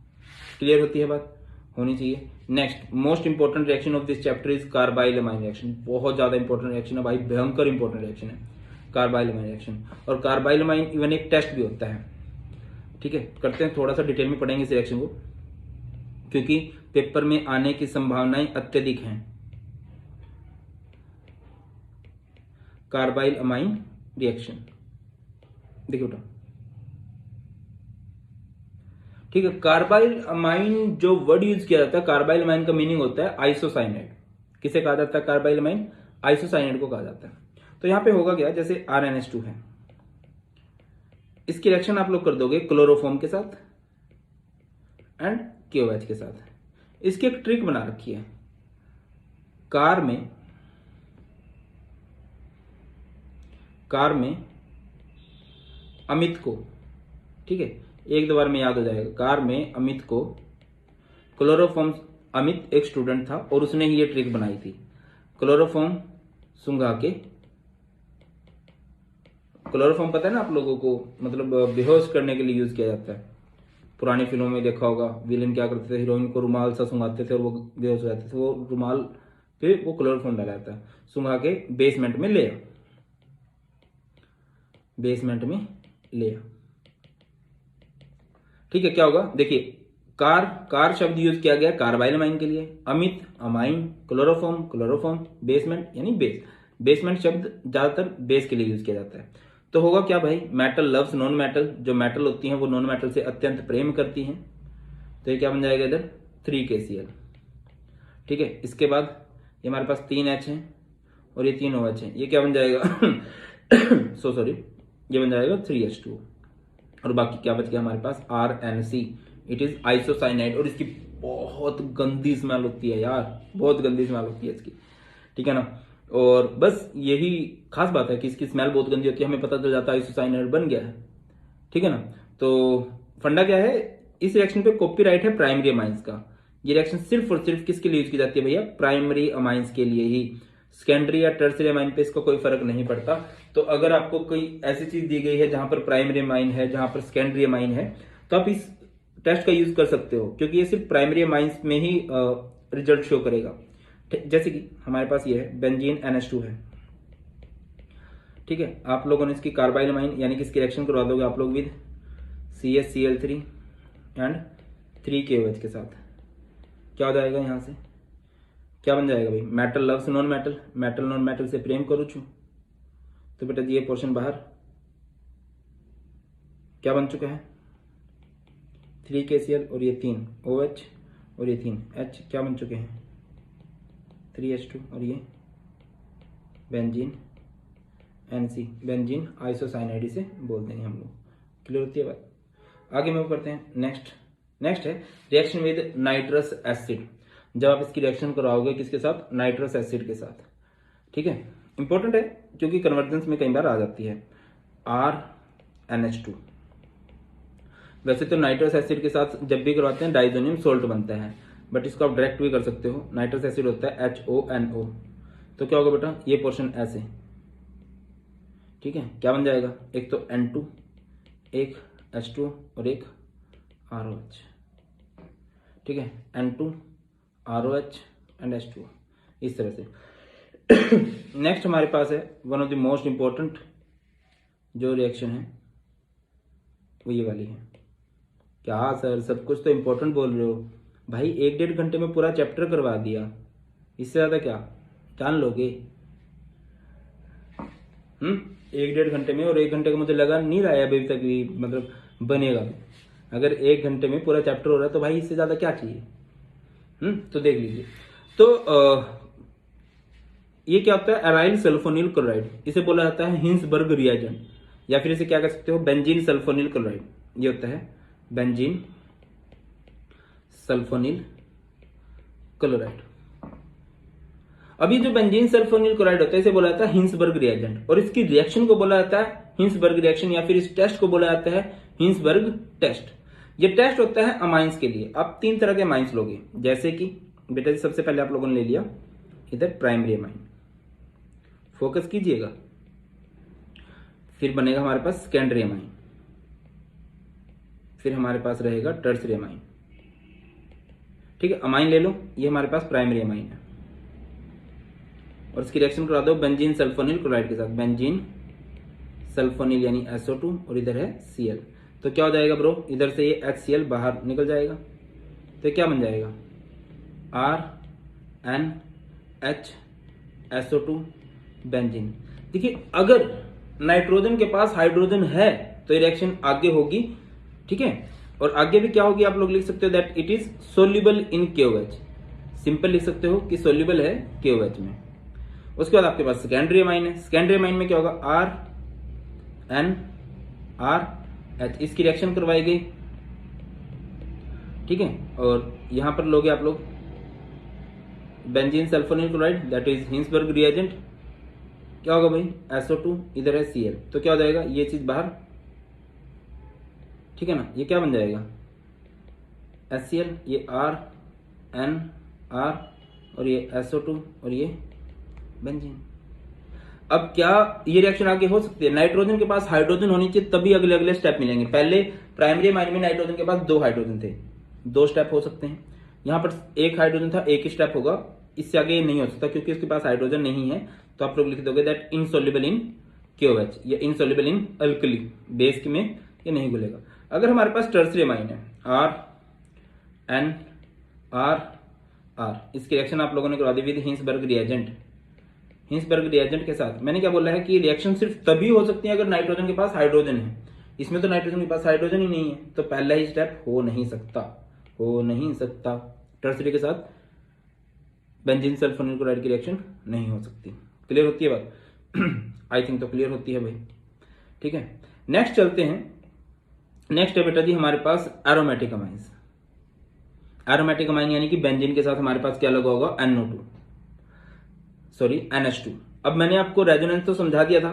Speaker 1: क्लियर होती है बात, होनी चाहिए। Next most important reaction of this chapter is carbyl amine reaction. बहुत ज्यादा इंपॉर्टेंट रिएक्शन है भाई, भयंकर इंपॉर्टेंट रिएक्शन है कार्बाइल अमाइन रिएक्शन। और कार्बाइल अमाइन इवन एक टेस्ट भी होता है, ठीक है, करते हैं, थोड़ा सा डिटेल में पढ़ेंगे इस रिएक्शन को, क्योंकि पेपर में आने की संभावनाएं अत्यधिक हैं। कार्बाइल अमाइन रिएक्शन, देखिए बेटा, ठीक है। कार्बाइल अमाइन जो वर्ड यूज किया जाता है, कार्बाइल अमाइन का मीनिंग होता है आइसोसाइनेट। किसे कहा जाता है कार्बाइल अमाइन, आइसोसाइनेट को कहा जाता है। तो यहां पे होगा क्या, जैसे RNH2 है, इसकी रिएक्शन आप लोग कर दोगे क्लोरोफॉर्म के साथ एंड KOH के साथ। इसकी एक ट्रिक बना रखी है, कार में अमित को, ठीक है, एक दो बार में याद हो जाएगा, कार में अमित को क्लोरोफॉर्म, अमित एक स्टूडेंट था और उसने ही ये ट्रिक बनाई थी, क्लोरोफॉर्म सुंघा के, क्लोरोफॉर्म पता है ना आप लोगों को, मतलब बेहोश करने के लिए यूज किया जाता है। पुरानी फिल्मों में देखा होगा, विलेन क्या करते थे, हीरोइन को रुमाल सा सुंघाते थे और वो बेहोश हो जाते थे, वो रुमाल पे वो क्लोरोफॉर्म डाला जाता है, सुंघा के बेसमेंट में ले ठीक है। क्या होगा, देखिए, कार शब्द यूज किया गया कार्बाइल अमाइन के लिए, अमित अमाइन, क्लोरोफॉर्म बेसमेंट, यानी बेसमेंट शब्द ज्यादातर बेस के लिए यूज किया जाता है। तो होगा क्या भाई, मेटल लव्स नॉन मेटल, जो मेटल होती हैं वो नॉन मेटल से अत्यंत प्रेम करती हैं। तो ये क्या बन जाएगा इधर 3KCl, ठीक है। इसके बाद ये हमारे पास 3H है और ये 3 OH है, ये क्या बन जाएगा ये बन जाएगा 3H2, और बाकी क्या बच गया हमारे पास RNC, इट इज आइसोसाइनाइड। और इसकी बहुत गंदी स्मेल होती है यार, बहुत गंदी स्मेल होती है इसकी, ठीक है ना। और बस यही खास बात है कि इसकी स्मेल बहुत गंदी होती है, हमें पता चल जाता है आइसोसाइनाइड बन गया है, ठीक है ना। तो फंडा क्या है, इस रिएक्शन पे कॉपीराइट है प्राइमरी अमाइंस का। ये रिएक्शन सिर्फ और सिर्फ किसके लिए यूज की जाती है भैया, प्राइमरी अमाइंस के लिए ही, सेकेंडरी या टर्सरी अमाइन पे इसका कोई फर्क नहीं पड़ता। तो अगर आपको कोई ऐसी चीज दी गई है जहां पर प्राइमरी अमाइन है, जहां पर सेकेंडरी अमाइन है, तो आप इस टेस्ट का यूज कर सकते हो, क्योंकि ये सिर्फ प्राइमरी अमाइंस में ही रिजल्ट शो करेगा,
Speaker 2: जैसे कि हमारे पास ये है बेंजीन NH2 है, ठीक है। आप लोगों ने इसकी कार्बाइल अमाइन यानी कि इसकी रिएक्शन करवा दोगे आप लोग with CH Cl3 and 3KOH के साथ, क्या हो जाएगा यहाँ से, क्या बन जाएगा भाई, metal loves non metal, metal non metal से प्रेम करूँ छू, तो बेटा ये पोर्शन बाहर क्या बन चुका है 3KCl और ये 3OH और ये 3H क्या बन चुके हैं 3H2 और ये बेंजीन NC, बेंजीन आइसोसाइनाइड से बोल देंगे हम लोग। क्लियर होती है बात। आगे मूव करते हैं। नेक्स्ट है रिएक्शन विद नाइट्रस एसिड। जब आप इसकी रिएक्शन कराओगे किसके साथ, नाइट्रस एसिड के साथ, ठीक है। इंपॉर्टेंट है क्योंकि कन्वर्जेंस में कई बार आ जाती है RNH2। वैसे तो नाइट्रस एसिड के साथ जब भी करवाते हैं डाइजोनियम सोल्ट बनता है, बट इसको आप डायरेक्ट भी कर सकते हो। नाइट्रस एसिड होता है HONO, तो क्या होगा बेटा ये पोर्शन ऐसे, ठीक है। क्या बन जाएगा, एक तो N2, एक H2 और एक ROH, ठीक है। N2 ROH एंड H2 इस तरह से। नेक्स्ट हमारे पास है one of the most important जो रिएक्शन है वो ये वाली है। क्या सर सब कुछ तो इंपॉर्टेंट बोल रहे हो भाई, 1-1.5 घंटे में पूरा चैप्टर करवा दिया, इससे ज्यादा क्या जान लोगे। 1-1.5 घंटे में, और 1 घंटे का मुझे लगा नहीं रहा है अभी तक भी मतलब बनेगा। अगर 1 घंटे में पूरा चैप्टर हो रहा है तो भाई इससे ज्यादा क्या चाहिए। तो देख लीजिए। तो ये क्या होता है एराइल सल्फोनिल क्लोराइड, इसे बोला जाता है हिंसबर्ग रिएजेंट, या फिर इसे क्या कह सकते हो बेंजीन सल्फोनिल क्लोराइड। ये होता है बेंजीन सल्फोनिल क्लोराइड। अभी जो बेंजीन सल्फोनिल क्लोराइड होता है इसे बोला जाता है हिंसबर्ग रिएजेंट, और इसकी रिएक्शन को बोला जाता है हिंसबर्ग रिएक्शन, या फिर इस टेस्ट को बोला जाता है हिंसबर्ग टेस्ट। ये टेस्ट होता है अमाइंस के लिए। आप 3 तरह के अमाइंस लोगे, जैसे कि बेटा जी सबसे पहले आप लोगों ने ले लिया इधर प्राइमरी अमाइन, फोकस कीजिएगा, फिर बनेगा हमारे पास सेकेंडरी अमाइन, फिर हमारे पास रहेगा टर्सरी अमाइन, ठीक है। अमाइन ले लो, ये हमारे पास प्राइमरी अमाइन है, और इसकी रिएक्शन करा दो बेंजीन सल्फोनिल क्लोराइड के साथ, बेंजीन सल्फोनिल यानी SO2 और इधर है Cl। तो क्या हो जाएगा ब्रो, इधर से ये HCl बाहर निकल जाएगा, तो क्या बन जाएगा RNHSO2 बेंजीन। देखिए अगर नाइट्रोजन के पास हाइड्रोजन है तो ये रिएक्शन आगे होगी, ठीक है। और आगे भी क्या होगी आप लोग लिख सकते हो that it is soluble in KOH, simple लिख सकते हो कि सोल्यूबल है KOH में। उसके बाद आपके पास सेकेंडरी अमाइन है, सेकेंडरी अमाइन में क्या होगा RNRH, इसकी रिएक्शन करवाई गई, ठीक है। और यहां पर लोगे आप लोग benzene sulphonyl chloride that is Hinsberg reagent, क्या होगा भाई SO2 इधर है Cl, तो क्या हो जाएगा ये चीज बाहर, ठीक है ना। ये क्या बन जाएगा HCl, ये RNR और ये SO2 और ये बेंजीन। अब क्या ये रिएक्शन आगे हो सकती है, नाइट्रोजन के पास हाइड्रोजन होनी चाहिए तभी अगले अगले स्टेप मिलेंगे। पहले प्राइमरी अमाइन में नाइट्रोजन के पास 2 हाइड्रोजन थे, 2 स्टेप हो सकते हैं। यहां पर 1 हाइड्रोजन था, 1 ही स्टेप होगा, इससे आगे नहीं हो सकता क्योंकि उसके पास हाइड्रोजन नहीं है। तो आप लोग लिख दोगे दैट इनसोल्युबल इन KOH या इनसोल्युबल इन अल्कली, बेस में ये नहीं घुलेगा। अगर हमारे पास टर्सरी अमाइन है RNRR, इसकी रिएक्शन आप लोगों ने करवा दी with Hinsberg reagent, Hinsberg reagent के साथ। मैंने क्या बोला है कि रिएक्शन सिर्फ तभी हो सकती है अगर नाइट्रोजन के पास हाइड्रोजन है, इसमें तो नाइट्रोजन के पास हाइड्रोजन ही नहीं है, तो पहला ही स्टेप हो नहीं सकता। टर्सरी के साथ बेंजीन सल्फोनिल क्लोराइड की रिएक्शन नहीं हो सकती। क्लियर होती है बात? आई थिंक तो क्लियर होती है भाई, ठीक है। नेक्स्ट चलते हैं। नेक्स्ट है बेटा जी हमारे पास एरोमेटिक अमाइंस। एरोमेटिक अमाइन यानी कि बेंजीन के साथ हमारे पास क्या लगा होगा NH2। अब मैंने आपको रेजोनेंस तो समझा दिया था,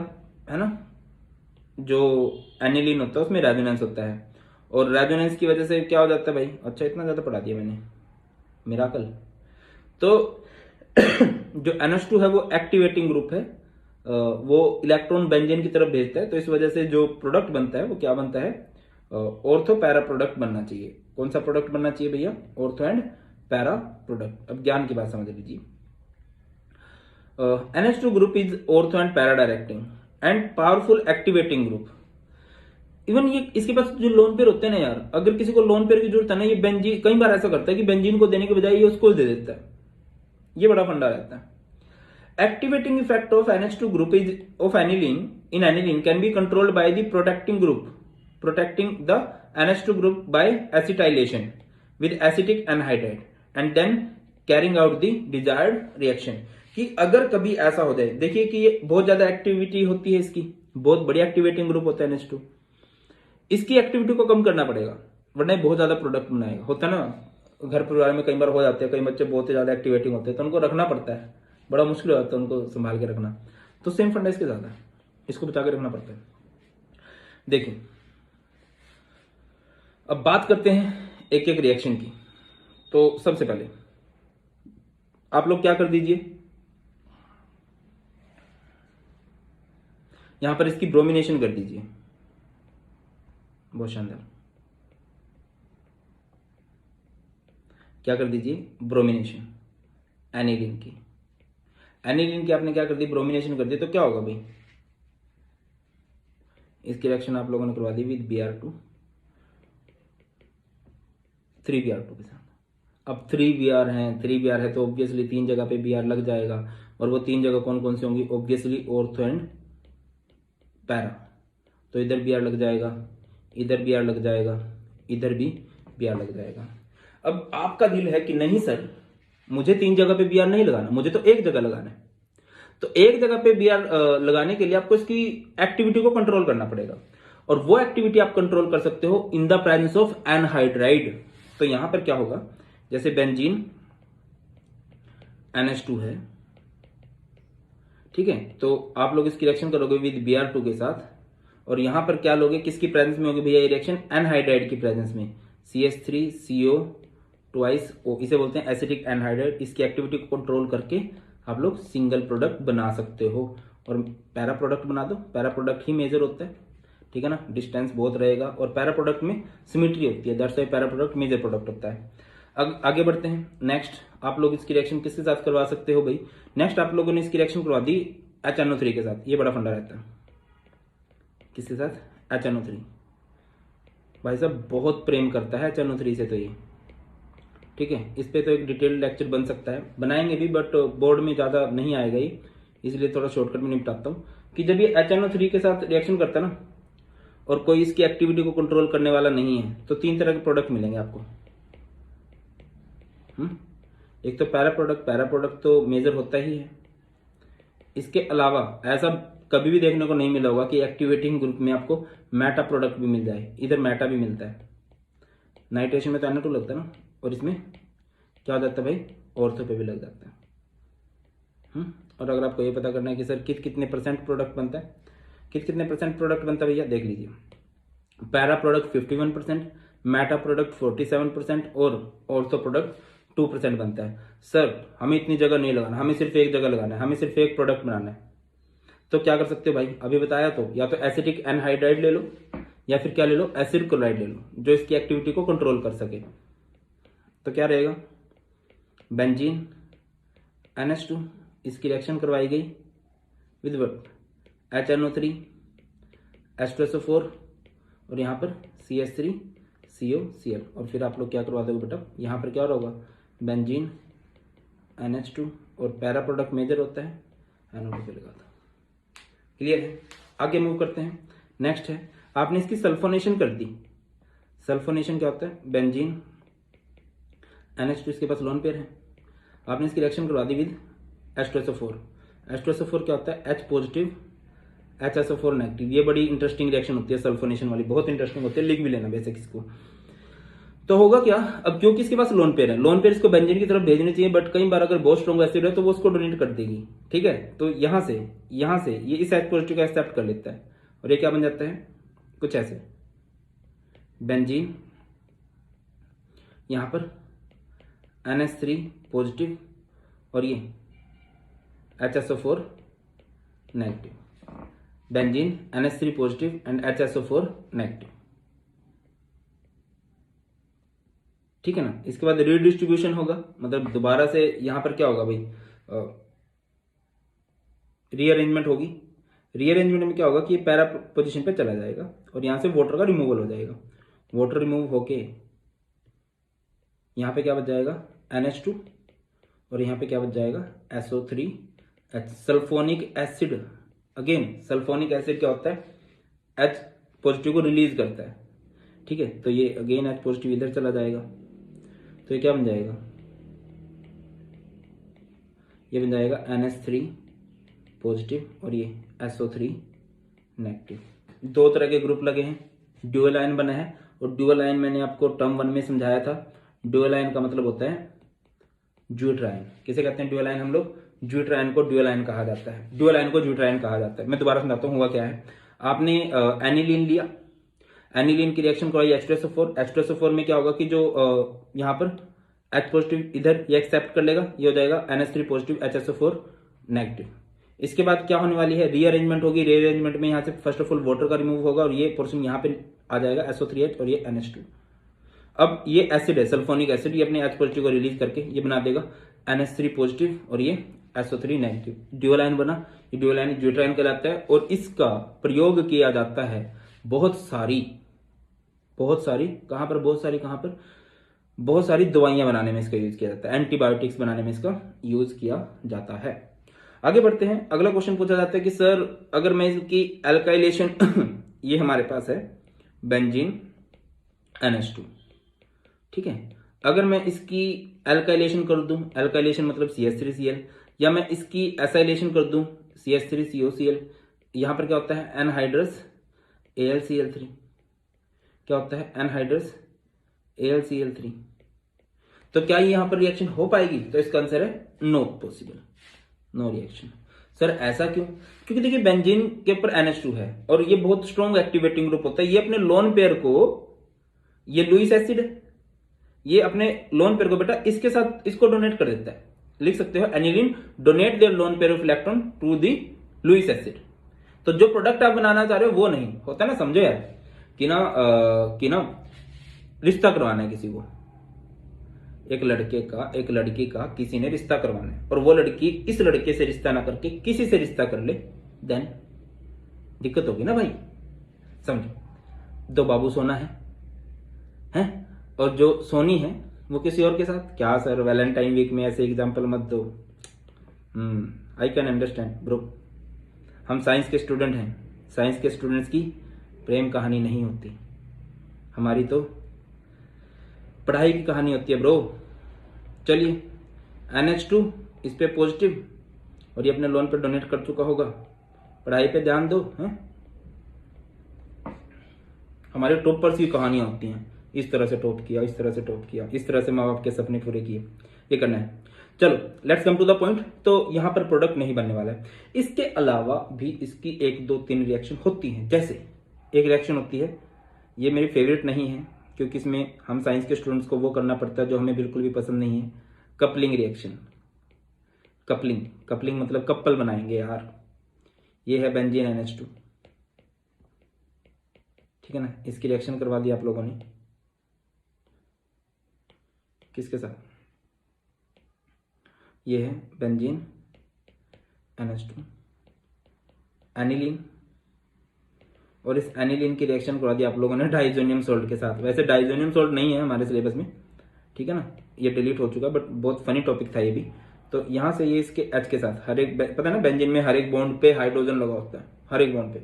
Speaker 2: है ना, जो एनिलीन होता है उसमें रेजोनेंस होता है, और रेजोनेंस की वजह से क्या हो जाता है भाई, अच्छा इतना ज्यादा पढ़ा दिया मैंने, मिराकल। तो जो NH2 है वो एक्टिवेटिंग ग्रुप है, वो इलेक्ट्रॉन बेंजीन की तरफ भेजता है, तो इस वजह से जो प्रोडक्ट बनता है वो क्या बनता है, ऑर्थो पैरा प्रोडक्ट बनना चाहिए। कौन सा प्रोडक्ट बनना चाहिए भैया, ऑर्थो एंड पैरा प्रोडक्ट। अब ज्ञान की बात समझ लीजिए, NH2 group is ortho and para directing and powerful activating group. Even ये इसके पास जो लोन पेयर होते हैं ना यार, अगर किसी को लोन पेयर की जरूरत है ना, ये बेंजीन कई बार ऐसा करता है कि बेंजीन को देने के बजाय ये उसको दे देता है। ये बड़ा फंडा रहता है। Activating effect of NH2 group is of aniline in aniline can be controlled by the protecting group, protecting the NH2 group by acetylation with acetic anhydride and then carrying out the desired reaction. कि अगर कभी ऐसा हो जाए, देखिए कि ये बहुत ज्यादा एक्टिविटी होती है, इसकी बहुत बड़ी एक्टिवेटिंग ग्रुप होता है NH2, इसकी एक्टिविटी को कम करना पड़ेगा वरना बहुत ज्यादा प्रोडक्ट बनाएगा। होता है ना घर परिवार में कई बार हो जाते हैं, कई बच्चे बहुत ही ज्यादा एक्टिवेटिंग होते हैं तो उनको रखना पड़ता है, बड़ा मुश्किल हो जाता है उनको संभाल के रखना। तो सेम फंडा इसके ज्यादा है, इसको बचा के रखना पड़ता है। देखिए अब बात करते हैं एक एक रिएक्शन की। तो सबसे पहले आप लोग क्या कर दीजिए, यहां पर इसकी ब्रोमिनेशन कर दीजिए। बहुत शानदार, क्या कर दीजिए, ब्रोमिनेशन एनिलीन की। एनिलीन की आपने क्या कर दी, ब्रोमिनेशन कर दी, तो क्या होगा भाई, इसकी रिएक्शन आप लोगों ने करवा दी विद Br2 3Br2 के साथ। अब 3Br है तो ऑब्वियसली 3 जगह पे Br लग जाएगा, और वो 3 जगह कौन कौन सी होंगी, ऑब्वियसली ऑर्थो एंड पैरा। तो इधर Br लग जाएगा, इधर Br लग जाएगा, इधर भी Br लग जाएगा। अब आपका दिल है कि नहीं सर मुझे 3 जगह पे Br नहीं लगाना, मुझे तो एक जगह लगाना है। तो एक जगह पे Br लगाने के लिए आपको इसकी एक्टिविटी को कंट्रोल करना पड़ेगा, और वो एक्टिविटी आप कंट्रोल कर सकते हो in the presence of anhydride. तो यहां पर क्या होगा, जैसे बेंजीन NH2 है, ठीक है, तो आप लोग इसकी रिएक्शन करोगे विद Br2 के साथ, और यहां पर क्या लोगे, किसकी प्रेजेंस में होगी भैया ये रिएक्शन, एनहाइड्राइड की प्रेजेंस में, CH3CO ट्वाइस O, इसे बोलते हैं एसिटिक एनहाइड्राइड। इसकी एक्टिविटी को कंट्रोल करके आप लोग सिंगल प्रोडक्ट बना सकते हो, और पैरा प्रोडक्ट बना दो। पैरा प्रोडक्ट ही मेजर होता है, ठीक है ना, डिस्टेंस बहुत रहेगा, और पैरा प्रोडक्ट में सिमेट्री होती है, that's why para product major product होता है। अब आगे बढ़ते हैं। नेक्स्ट आप लोग इसकी रिएक्शन किसके साथ करवा सकते हो भाई, नेक्स्ट आप लोगों ने इसकी रिएक्शन करवा दी HNO3 के साथ। ये बड़ा फंडा रहता है, किसके साथ, HNO3। भाई साहब बहुत प्रेम करता है HNO3 से, तो ये ठीक है, इस पे तो एक डिटेल्ड लेक्चर बन सकता है, बनाएंगे भी, बट बोर्ड में ज्यादा नहीं आएगा ये, इसलिए थोड़ा शॉर्टकट में निपटाता हूँ कि जब ये HNO3 के साथ रिएक्शन करता है ना, और कोई इसकी एक्टिविटी को कंट्रोल करने वाला नहीं है, तो 3 तरह के प्रोडक्ट मिलेंगे आपको। एक तो पैरा प्रोडक्ट तो मेजर होता ही है, इसके अलावा ऐसा कभी भी देखने को नहीं मिला होगा कि एक्टिवेटिंग ग्रुप में आपको मेटा प्रोडक्ट भी मिल जाए। इधर मेटा भी मिलता है, नाइट्रेशन में तो NO2 लगता है ना, और इसमें क्या हो जाता है भाई, ऑर्थो पे भी लग जाता है। और अगर आपको ये पता करना है कि सर कितने परसेंट प्रोडक्ट बनता है, कितने परसेंट प्रोडक्ट बनता है भैया, देख लीजिए, पैरा प्रोडक्ट 51%, मेटा प्रोडक्ट 47% और ऑर्थो प्रोडक्ट 2% बनता है। सर हमें इतनी जगह नहीं लगाना, हमें सिर्फ एक जगह लगाना है, हमें सिर्फ एक प्रोडक्ट बनाना है, तो क्या कर सकते हो भाई, अभी बताया तो, या तो एसिटिक एनहाइड्राइड ले लो, या फिर क्या ले लो, एसिड क्लोराइड ले लो, जो इसकी एक्टिविटी को कंट्रोल कर सके। तो क्या रहेगा, बेंजीन NH2, इसकी रिएक्शन करवाई गई विद व्हाट, HNO3 H2SO4, और यहाँ पर CH3COCl, और फिर आप लोग क्या करवा दोगे बेटा, यहाँ पर क्या होगा, बेंजीन NH2, और पैरा प्रोडक्ट मेजर होता है, NO2 पे लगा दो। क्लियर है, आगे मूव करते हैं। नेक्स्ट है, आपने इसकी सल्फोनेशन कर दी। सल्फोनेशन क्या होता है, बेंजीन NH2, इसके पास लोन पेयर है, आपने इसकी रिएक्शन करवा दी विद H2SO4। H2SO4 क्या होता है, H पॉजिटिव HSO4 नेगेटिव। ये बड़ी इंटरेस्टिंग रिएक्शन होती है सल्फोनेशन वाली, बहुत इंटरेस्टिंग होती है, लिख भी लेना बेसिक इसको। तो होगा क्या, अब क्योंकि इसके पास लोन पेयर है, लोन पेयर इसको बेंजीन की तरफ भेजनी चाहिए, बट कई बार अगर बहुत स्ट्रॉन्ग एसिड है तो वो उसको डोनेट कर देगी, ठीक है। तो यहां से ये इस H पॉजिटिव का एक्सेप्ट कर लेता है, और ये क्या बन जाता है, कुछ ऐसे, बेंजीन यहां पर NH3 पॉजिटिव, और ये HSO4 negative, benzene NH3 positive and HSO4 negative, ठीक है ना। इसके बाद रीडिस्ट्रीब्यूशन होगा, मतलब दोबारा से यहां पर क्या होगा भाई,
Speaker 1: रीअरेंजमेंट होगी। रीअरेंजमेंट में क्या होगा कि ये पैरा पोजीशन पे चला जाएगा और यहाँ से वाटर का रिमूवल हो जाएगा। वाटर रिमूव होके यहाँ पे क्या बच जाएगा NH2 और यहाँ पे क्या बच जाएगा SO3H। Sulphonic acid, again sulphonic acid क्या होता है H पॉजिटिव को रिलीज करता है, ठीक है। तो ये अगेन H पॉजिटिव इधर चला जाएगा, तो ये क्या बन जाएगा, ये बन जाएगा NH3 पॉजिटिव और ये SO3 नेगेटिव। दो तरह के ग्रुप लगे हैं, ड्यूअल आयन बना है। और ड्यूअल आयन मैंने आपको टर्म 1 में समझाया था। ड्यूअल आयन का मतलब होता है ज्यूट्रायन। किसे कहते हैं ड्यूअल आयन हम लोग? ज्यूट्रायन को ड्यूअल आयन कहा जाता है। ड्यूअल आयन को ज्यूट्रायन कहा जाता है। मैं दोबारा समझाता हूँ हुआ क्या है। आपने एनिलीन लिया, एनिलीन की रिएक्शन कराई H2SO4। H2SO4 में क्या होगा कि जो यहाँ पर H पॉजिटिव इधर ये एक्सेप्ट कर लेगा, ये हो जाएगा NH3 पॉजिटिव HSO4 नेगेटिव। इसके बाद क्या होने वाली है, रीअरेंजमेंट होगी। रीअरेंजमेंट में यहाँ से फर्स्ट ऑफ ऑल वाटर का रिमूव होगा और ये पोर्शन यहाँ पे आ जाएगा SO3H और ये NH2। अब ये एसिड है सल्फोनिक एसिड, ये अपने H पॉजिटिव को रिलीज करके ये बना देगा NH3 पॉजिटिव और ये SO3 नेगेटिव। ड्यूअल आयन बना, ये ड्यूअल आयन ज्यूट्रायन कहलाता है और इसका प्रयोग किया जाता है बहुत सारी कहां पर, बहुत सारी दवाइयां बनाने में इसका यूज किया जाता है। एंटीबायोटिक्स बनाने में इसका यूज किया जाता है। आगे बढ़ते हैं। अगला क्वेश्चन पूछा जाता है कि सर अगर मैं इसकी एल्काइलेशन ये हमारे पास है बेंजीन NH2, ठीक है। अगर मैं इसकी एल्काइलेशन कर दूं, एल्काइलेशन मतलब CH3Cl, या मैं इसकी एसाइलेशन कर दूं CH3COCl, यहां पर क्या होता है एनहाइड्रस AlCl3। क्या होता है एनहाइड्रस AlCl3। तो क्या ये यहां पर रिएक्शन हो पाएगी? तो इसका आंसर है no possible, no reaction. Sir ऐसा क्यों? क्योंकि देखिए बेंजीन के ऊपर NH2 है और ये बहुत स्ट्रॉन्ग एक्टिवेटिंग ग्रुप होता है। ये अपने लोन पेयर को, ये लुईस एसिड है, ये अपने लोन पेयर को बेटा इसके साथ इसको डोनेट कर देता है। लिख सकते हो aniline donate their lone pair of electron to the Lewis acid. तो जो प्रोडक्ट आप बनाना चाह रहे हो वो नहीं होता ना, समझो यार कि ना रिश्ता करवाना है किसी को, एक लड़की का किसी ने रिश्ता करवाना है और वो लड़की इस लड़के से रिश्ता ना करके किसी से रिश्ता कर ले, देन दिक्कत होगी ना भाई। समझो, दो बाबू सोना है और जो सोनी है वो किसी और के साथ। क्या सर वैलेंटाइन वीक में ऐसे एग्जांपल मत दो। आई कैन अंडरस्टैंड ब्रो, हम साइंस के स्टूडेंट हैं। साइंस के स्टूडेंट्स की प्रेम कहानी नहीं होती, हमारी तो पढ़ाई की कहानी होती है ब्रो। चलिए NH2 इस पे पॉजिटिव और ये अपने लोन पे डोनेट कर चुका होगा। पढ़ाई पे ध्यान दो हैं। हमारे टॉपर्स की कहानियां होती हैं, इस तरह से टॉप किया, इस तरह से टॉप किया, इस तरह से माँ बाप के सपने पूरे किए। ये करना है। चलो let's come to the point. तो यहाँ पर प्रोडक्ट नहीं बनने वाला है। इसके अलावा भी इसकी 1 2 3 रिएक्शन होती हैं। जैसे एक रिएक्शन होती है, ये मेरी फेवरेट नहीं है क्योंकि इसमें हम साइंस के स्टूडेंट्स को वो करना पड़ता है जो हमें बिल्कुल भी पसंद नहीं है। Coupling reaction. कपलिंग मतलब कपल बनाएंगे यार। ये है बेंजीन NH2, ठीक है ना। इसकी रिएक्शन करवा दी आप लोगों ने किसके साथ? ये है बेंजीन NH2 एनिलीन, और इस एनिलीन की रिएक्शन करवा दी आप लोगों ने डाइजोनियम सॉल्ट के साथ। वैसे डाइजोनियम सॉल्ट नहीं है हमारे सिलेबस में, ठीक है ना, ये डिलीट हो चुका, बट बहुत फनी टॉपिक था ये भी। तो यहां से ये इसके H के साथ हर एक, पता है ना बेंजीन में हर एक बॉन्ड पे हाइड्रोजन लगा होता है, हर एक बॉन्ड पे।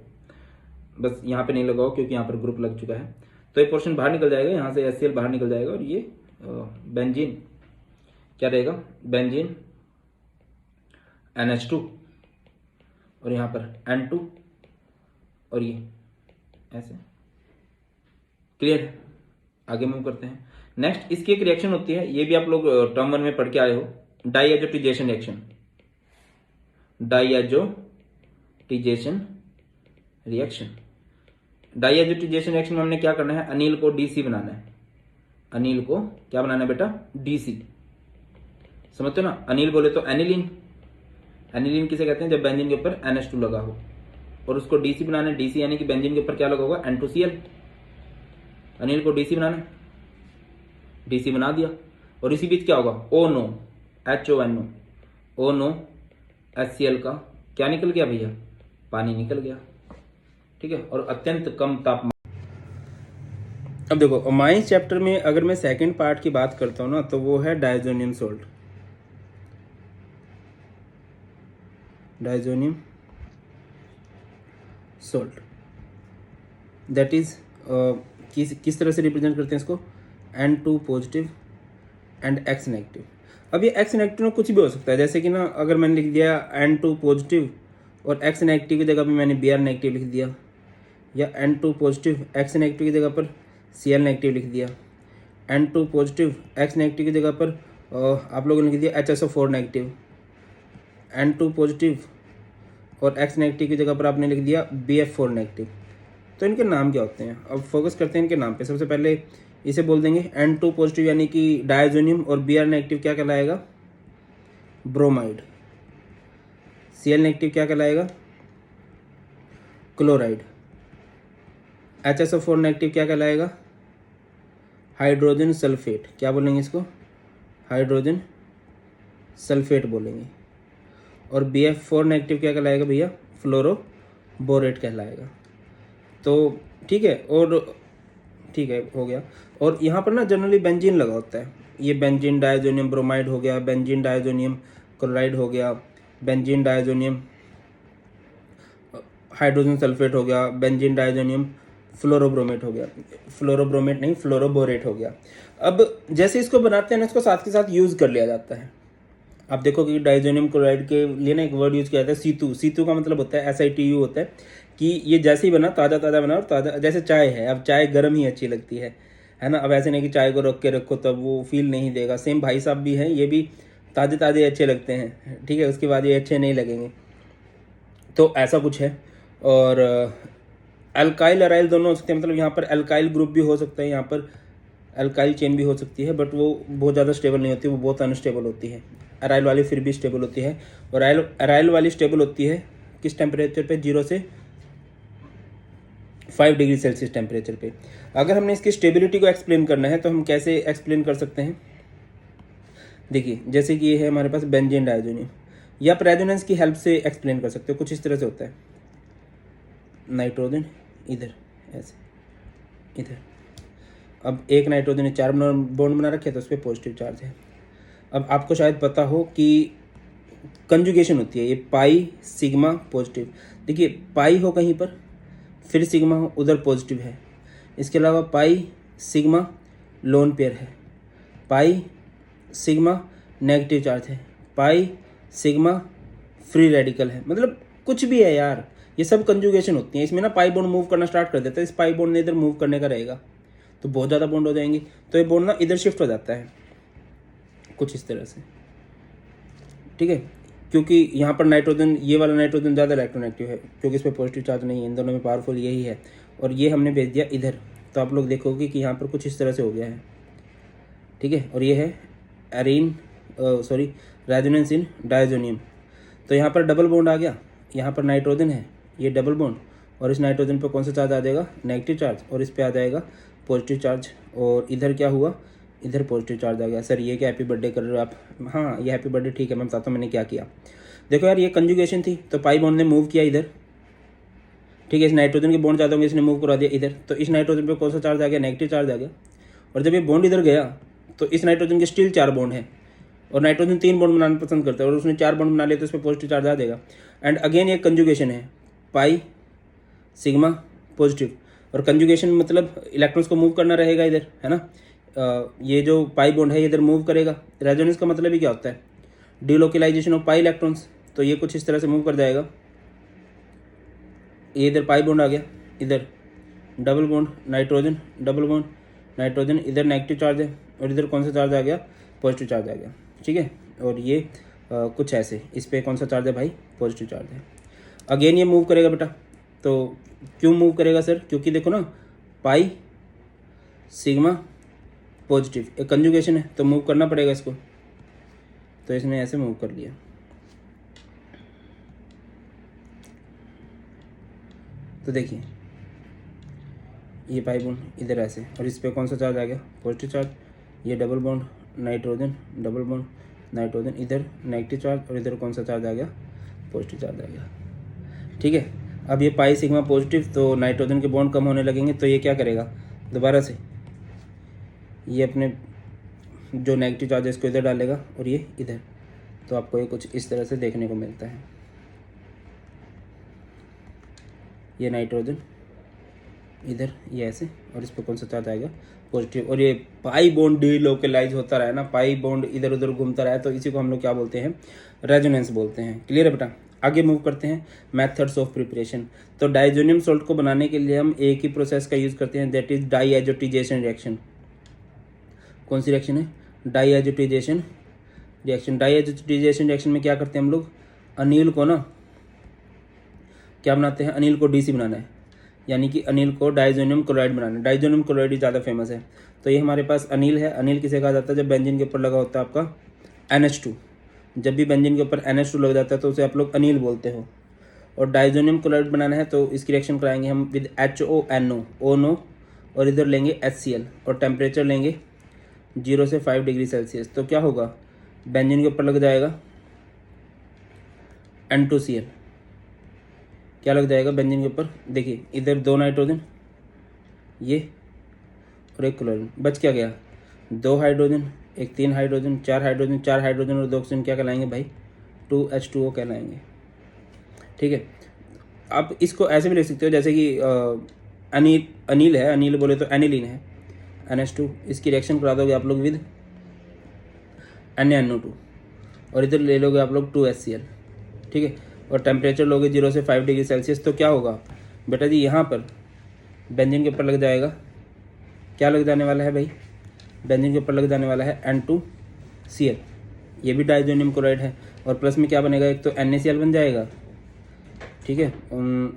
Speaker 1: बस यहाँ पे नहीं लगाओ क्योंकि यहाँ पर ग्रुप लग चुका है। तो एक पोर्शन बाहर निकल जाएगा, यहाँ से HCl बाहर निकल जाएगा और ये बेंजीन क्या रहेगा, बेंजीन NH2 और यहाँ पर N2 और ये ऐसे। क्लियर है? आगे मूव करते हैं। नेक्स्ट इसकी एक रिएक्शन होती है, ये भी आप लोग टर्म 1 में पढ़ के आए हो, डाइएजोटिजेशन रिएक्शन। डाइएजोटिजेशन रिएक्शन में हमने क्या करना है, अनिल को DC बनाना है। अनिल को क्या बनाना है बेटा, DC। समझते हो ना? अनिल बोले तो एनिलीन। एनिलीन किसे कहते हैं? जब बेंजीन के ऊपर NH2 लगा हो। और उसको DC बनाना है। DC यानी कि बेंजीन के ऊपर क्या लगा होगा, N2Cl। अनिल को DC बनाना है, DC बना दिया। और इसी बीच क्या होगा, ONO, HONO, ONO HCl का
Speaker 2: क्या निकल गया भैया, पानी निकल गया, ठीक है। और अत्यंत कम तापमान।
Speaker 1: अब देखो अमाइंस चैप्टर में अगर मैं सेकंड पार्ट की बात करता हूँ ना, तो वो है diazonium salt. Diazonium salt that is किस तरह से रिप्रेजेंट करते हैं इसको, N2 positive and X negative. अब ये X नेगेटिव में कुछ भी हो सकता है, जैसे कि ना अगर मैंने लिख दिया N2 पॉजिटिव और X नेगेटिव की जगह पे मैंने Br नेगेटिव लिख दिया, या N2 पॉजिटिव X नेगेटिव की जगह पर Cl नेगेटिव लिख दिया, N2 पॉजिटिव X नेगेटिव की जगह पर आप लोगों ने लिख दिया HSO4 नेगेटिव, N2 पॉजिटिव और X नेगेटिव की जगह पर आपने लिख दिया BF4 नेगेटिव। तो इनके नाम क्या होते हैं, अब फोकस करते हैं इनके नाम पे। सबसे पहले इसे बोल देंगे N2 पॉजिटिव यानी कि डायजोनियम, और Br नेगेटिव क्या कहलाएगा, ब्रोमाइड। Cl नेगेटिव क्या कहलाएगा, क्लोराइड। HSO4 नेगेटिव क्या कहलाएगा, हाइड्रोजन सल्फेट। क्या बोलेंगे इसको, हाइड्रोजन सल्फेट बोलेंगे। और BF4 नेगेटिव क्या कहलाएगा भैया, फ्लोरोबोरेट कहलाएगा। तो ठीक है, और ठीक है हो गया। और यहाँ पर ना जनरली बेंजीन लगा होता है, ये बेंजीन डायजोनियम ब्रोमाइड हो गया, बेंजीन डायजोनियम क्लोराइड हो गया, बेंजीन डायजोनियम हाइड्रोजन सल्फेट हो गया, बेंजीन डायजोनियम फ्लोरोब्रोमेट हो गया, फ्लोरोब्रोमेट नहीं फ्लोरोबोरेट हो गया। अब जैसे इसको बनाते हैं ना, इसको साथ के साथ यूज़ कर लिया जाता है। आप देखो कि डायजोनियम क्लोराइड के लिए ना एक वर्ड यूज़ किया जाता है सीतू। सीतू का मतलब होता है SITU होता है कि ये जैसे ही बना ताज़ा ताज़ा बना, और ताज़ा जैसे चाय है, अब चाय गर्म ही अच्छी लगती है ना। अब ऐसे नहीं कि चाय को रख के रखो तब वो फील नहीं देगा। सेम भाई साहब भी हैं, ये भी ताज़े ताज़े अच्छे लगते हैं, ठीक है, उसके बाद ये अच्छे नहीं लगेंगे। तो ऐसा कुछ है। और अल्काइल अराइल दोनों हो सकते हैं, मतलब यहाँ पर अल्काइल ग्रुप भी हो सकता है, यहाँ पर अल्काइल चेन भी हो सकती है, बट वो बहुत ज़्यादा स्टेबल नहीं होती, वो बहुत अनस्टेबल होती है। अराइल वाली फिर भी स्टेबल होती है, और अराइल वाली स्टेबल होती है किस टेम्परेचर पे, 0 से 5 डिग्री सेल्सियस टेम्परेचर पे। अगर हमने इसकी स्टेबिलिटी को एक्सप्लेन करना है तो हम कैसे एक्सप्लेन कर सकते हैं, देखिए जैसे कि ये है हमारे पास बेंजीन डायजोनियम, या आप रेजोनेंस की हेल्प से एक्सप्लेन कर सकते हो। कुछ इस तरह से होता है, नाइट्रोजन इधर, ऐसे इधर। अब एक नाइट्रोजन ने 4 बॉन्ड बना रखे, तो उस पर पॉजिटिव चार्ज है। अब आपको शायद पता हो कि कंजुगेशन होती है, ये पाई सिग्मा पॉजिटिव। देखिए पाई हो कहीं पर, फिर सिग्मा हो, उधर पॉजिटिव है। इसके अलावा पाई सिग्मा लोन पेयर है, पाई सिग्मा नेगेटिव चार्ज है, पाई सिग्मा फ्री रेडिकल है। मतलब कुछ भी है यार, ये सब कंजुगेशन होती है। इसमें ना पाई बॉन्ड मूव करना स्टार्ट कर देता है, इस पाई बॉन्ड ने इधर मूव करने का रहेगा, तो बहुत ज़्यादा बॉन्ड हो जाएंगी, तो ये बॉन्ड ना इधर शिफ्ट हो जाता है, कुछ इस तरह से, ठीक है। क्योंकि यहाँ पर नाइट्रोजन, ये वाला नाइट्रोजन ज़्यादा इलेक्ट्रोनेगेटिव है, क्योंकि इस पर पॉजिटिव चार्ज नहीं है, इन दोनों में पावरफुल यही है। और ये हमने भेज दिया इधर, तो आप लोग देखोगे कि यहाँ पर कुछ इस तरह से हो गया है, ठीक है। और ये है रेजोनेंस इन डायजोनियम। तो यहाँ पर डबल बॉन्ड आ गया, यहाँ पर नाइट्रोजन है, ये डबल बॉन्ड, और इस नाइट्रोजन पर कौन सा चार्ज आ जाएगा, नेगेटिव चार्ज, और इस पर आ जाएगा पॉजिटिव चार्ज। और इधर क्या हुआ, इधर पॉजिटिव चार्ज आ गया। सर ये क्या हैप्पी बर्थडे कर रहे हो आप, हाँ ये हैप्पी बर्थडे, ठीक है मैं बताता हूँ मैंने क्या किया। देखो यार ये कंजुगेशन थी, तो पाई बॉन्ड ने मूव किया इधर, ठीक है, इस नाइट्रोजन के बॉन्ड ज़्यादा होंगे, इसने मूव करा दिया इधर, तो इस नाइट्रोजन पे कौन सा चार्ज आ गया, नेगेटिव चार्ज आ गया। और जब ये बॉन्ड इधर गया, तो इस नाइट्रोजन के स्टिल 4 बॉन्ड है, और नाइट्रोजन 3 बॉन्ड बनाना पसंद करता है, और उसने 4 बॉन्ड बना लिया, तो इस पर पॉजिटिव चार्ज आ जाएगा। एंड अगेन ये कंजुगेशन है, पाई सिग्मा पॉजिटिव, और कंजुगेशन मतलब इलेक्ट्रॉन्स को मूव करना रहेगा इधर, है ना। ये जो पाई बॉन्ड है ये इधर मूव करेगा। रेजोनेंस का मतलब ही क्या होता है, डिलोकलाइजेशन ऑफ पाई इलेक्ट्रॉन्स, तो ये कुछ इस तरह से मूव कर जाएगा। ये इधर पाई बॉन्ड आ गया, इधर double bond nitrogen, double bond nitrogen, इधर नेगेटिव चार्ज है, और इधर कौन सा चार्ज आ गया, पॉजिटिव चार्ज आ गया, ठीक है। और ये कुछ ऐसे, इस पर कौन सा चार्ज है भाई, पॉजिटिव चार्ज है। अगेन ये मूव करेगा बेटा, तो क्यों मूव करेगा सर, क्योंकि देखो ना पाई सिग्मा पॉजिटिव, एक कंजुगेशन है, तो मूव करना पड़ेगा इसको, तो इसने ऐसे मूव कर लिया। तो देखिए ये पाई बॉन्ड इधर ऐसे, और इस पर कौन सा चार्ज आ गया, पॉजिटिव चार्ज। ये double bond nitrogen, double bond nitrogen, इधर नेगेटिव चार्ज, और इधर कौन सा चार्ज आ गया, पॉजिटिव चार्ज आएगा। ठीक है, अब ये पाई सिग्मा पॉजिटिव, तो नाइट्रोजन के बॉन्ड कम होने लगेंगे, तो ये क्या करेगा दोबारा से, ये अपने जो नेगेटिव चार्ज है इसको इधर डालेगा और ये इधर, तो आपको ये कुछ इस तरह से देखने को मिलता है। ये नाइट्रोजन इधर, ये ऐसे, और इस पर कौन सा चार्ज आएगा पॉजिटिव, और ये पाई बॉन्ड डीलोकलाइज होता रहा है ना, पाई बॉन्ड इधर उधर घूमता रहा है, तो इसी को हम लोग क्या बोलते हैं, रेजोनेंस बोलते हैं। क्लियर है बेटा। आगे मूव करते हैं मेथड्स ऑफ प्रिपरेशन। तो डाइजोनियम सॉल्ट को बनाने के लिए हम एक ही प्रोसेस का यूज करते हैं, दैट इज डाईएजोटिजेशन रिएक्शन। कौन सी रिएक्शन है, डाईएजोटिजेशन रिएक्शन। डाईएजोटिजेशन रिएक्शन में क्या करते हैं हम लोग, अनिल को ना क्या बनाते हैं, अनिल को डीसी बनाना है, यानी कि अनिल को डाइजोनियम क्लोराइड बनाना है। डाइजोनियम क्लोराइड ही ज़्यादा फेमस है। तो ये हमारे पास अनिल है। अनिल किसे कहा जाता है, जब बेंजीन के ऊपर लगा होता है आपका NH2। जब भी बेंजीन के ऊपर NH2 लग जाता है तो उसे आप लोग अनिल बोलते हो। और डाइजोनियम क्लोराइड बनाना है तो इसकी रिएक्शन कराएंगे हम विद HONO, ONO, और इधर लेंगे HCl, और टेम्परेचर लेंगे 0 से 5 डिग्री सेल्सियस। तो क्या होगा, बेंजीन के ऊपर लग जाएगा N2Cl। क्या लग जाएगा बेंजीन के ऊपर, देखिए इधर 2 नाइट्रोजन ये और एक क्लोरीन, बच क्या गया 2 हाइड्रोजन, एक 3 हाइड्रोजन, 4 हाइड्रोजन, 4 हाइड्रोजन और 2 ऑक्सीजन, क्या कहलाएंगे भाई 2H2O कहलाएंगे। ठीक है, आप इसको ऐसे भी लिख सकते हो जैसे कि अनिल है, अनिल बोले तो एनिलीन है, NH2, इसकी रिएक्शन करा दोगे आप लोग विद NaNO2, और इधर ले लोगे आप लोग 2HCl। ठीक है, और टेम्परेचर लोगे 0 से 5 डिग्री सेल्सियस। तो क्या होगा बेटा जी, यहाँ पर बेंजीन के ऊपर लग जाएगा, क्या लग जाने वाला है भाई, बेंजीन के ऊपर लग जाने वाला है N2Cl। ये भी डाइजोनियम क्लोराइड है, और प्लस में क्या बनेगा, एक तो NaCl बन जाएगा, ठीक है,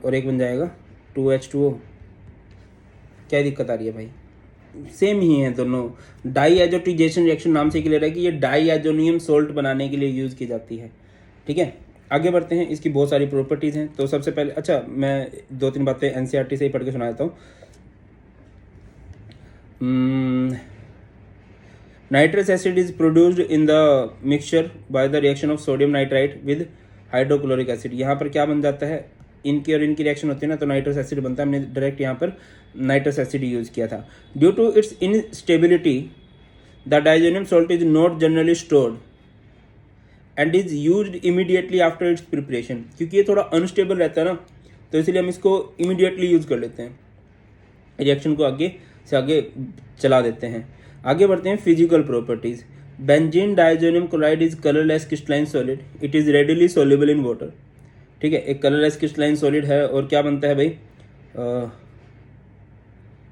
Speaker 1: और एक बन जाएगा 2H2O। क्या दिक्कत आ रही है भाई, सेम ही है दोनों। डाईएजोटिजेशन रिएक्शन नाम से क्लियर है कि ये डाईएजोनियम सोल्ट बनाने के लिए यूज की जाती है। ठीक है, आगे बढ़ते हैं। इसकी बहुत सारी प्रॉपर्टीज हैं। तो सबसे पहले, अच्छा मैं 2-3 बातें NCERT से ही पढ़ के सुना देता हूँ। Nitrous acid is produced in the mixture by the reaction of sodium nitrite with hydrochloric acid. यहाँ पर क्या बन जाता है, इनकी और इनकी रिएक्शन होती है ना, तो नाइट्रस एसिड बनता है। हमने डायरेक्ट यहाँ पर नाइट्रस एसिड यूज किया था। Due to its instability the diazonium salt is not generally stored and is used immediately after its preparation. क्योंकि ये थोड़ा अनस्टेबल रहता है ना, तो इसलिए हम इसको इमीडिएटली यूज कर लेते हैं, रिएक्शन को आगे से आगे चला देते हैं। आगे बढ़ते हैं physical properties. Benzene diazonium chloride is colourless crystalline solid, it is readily soluble in water. ठीक है, एक कलरलेस क्रिस्टलाइन सॉलिड है, और क्या बनता है भाई,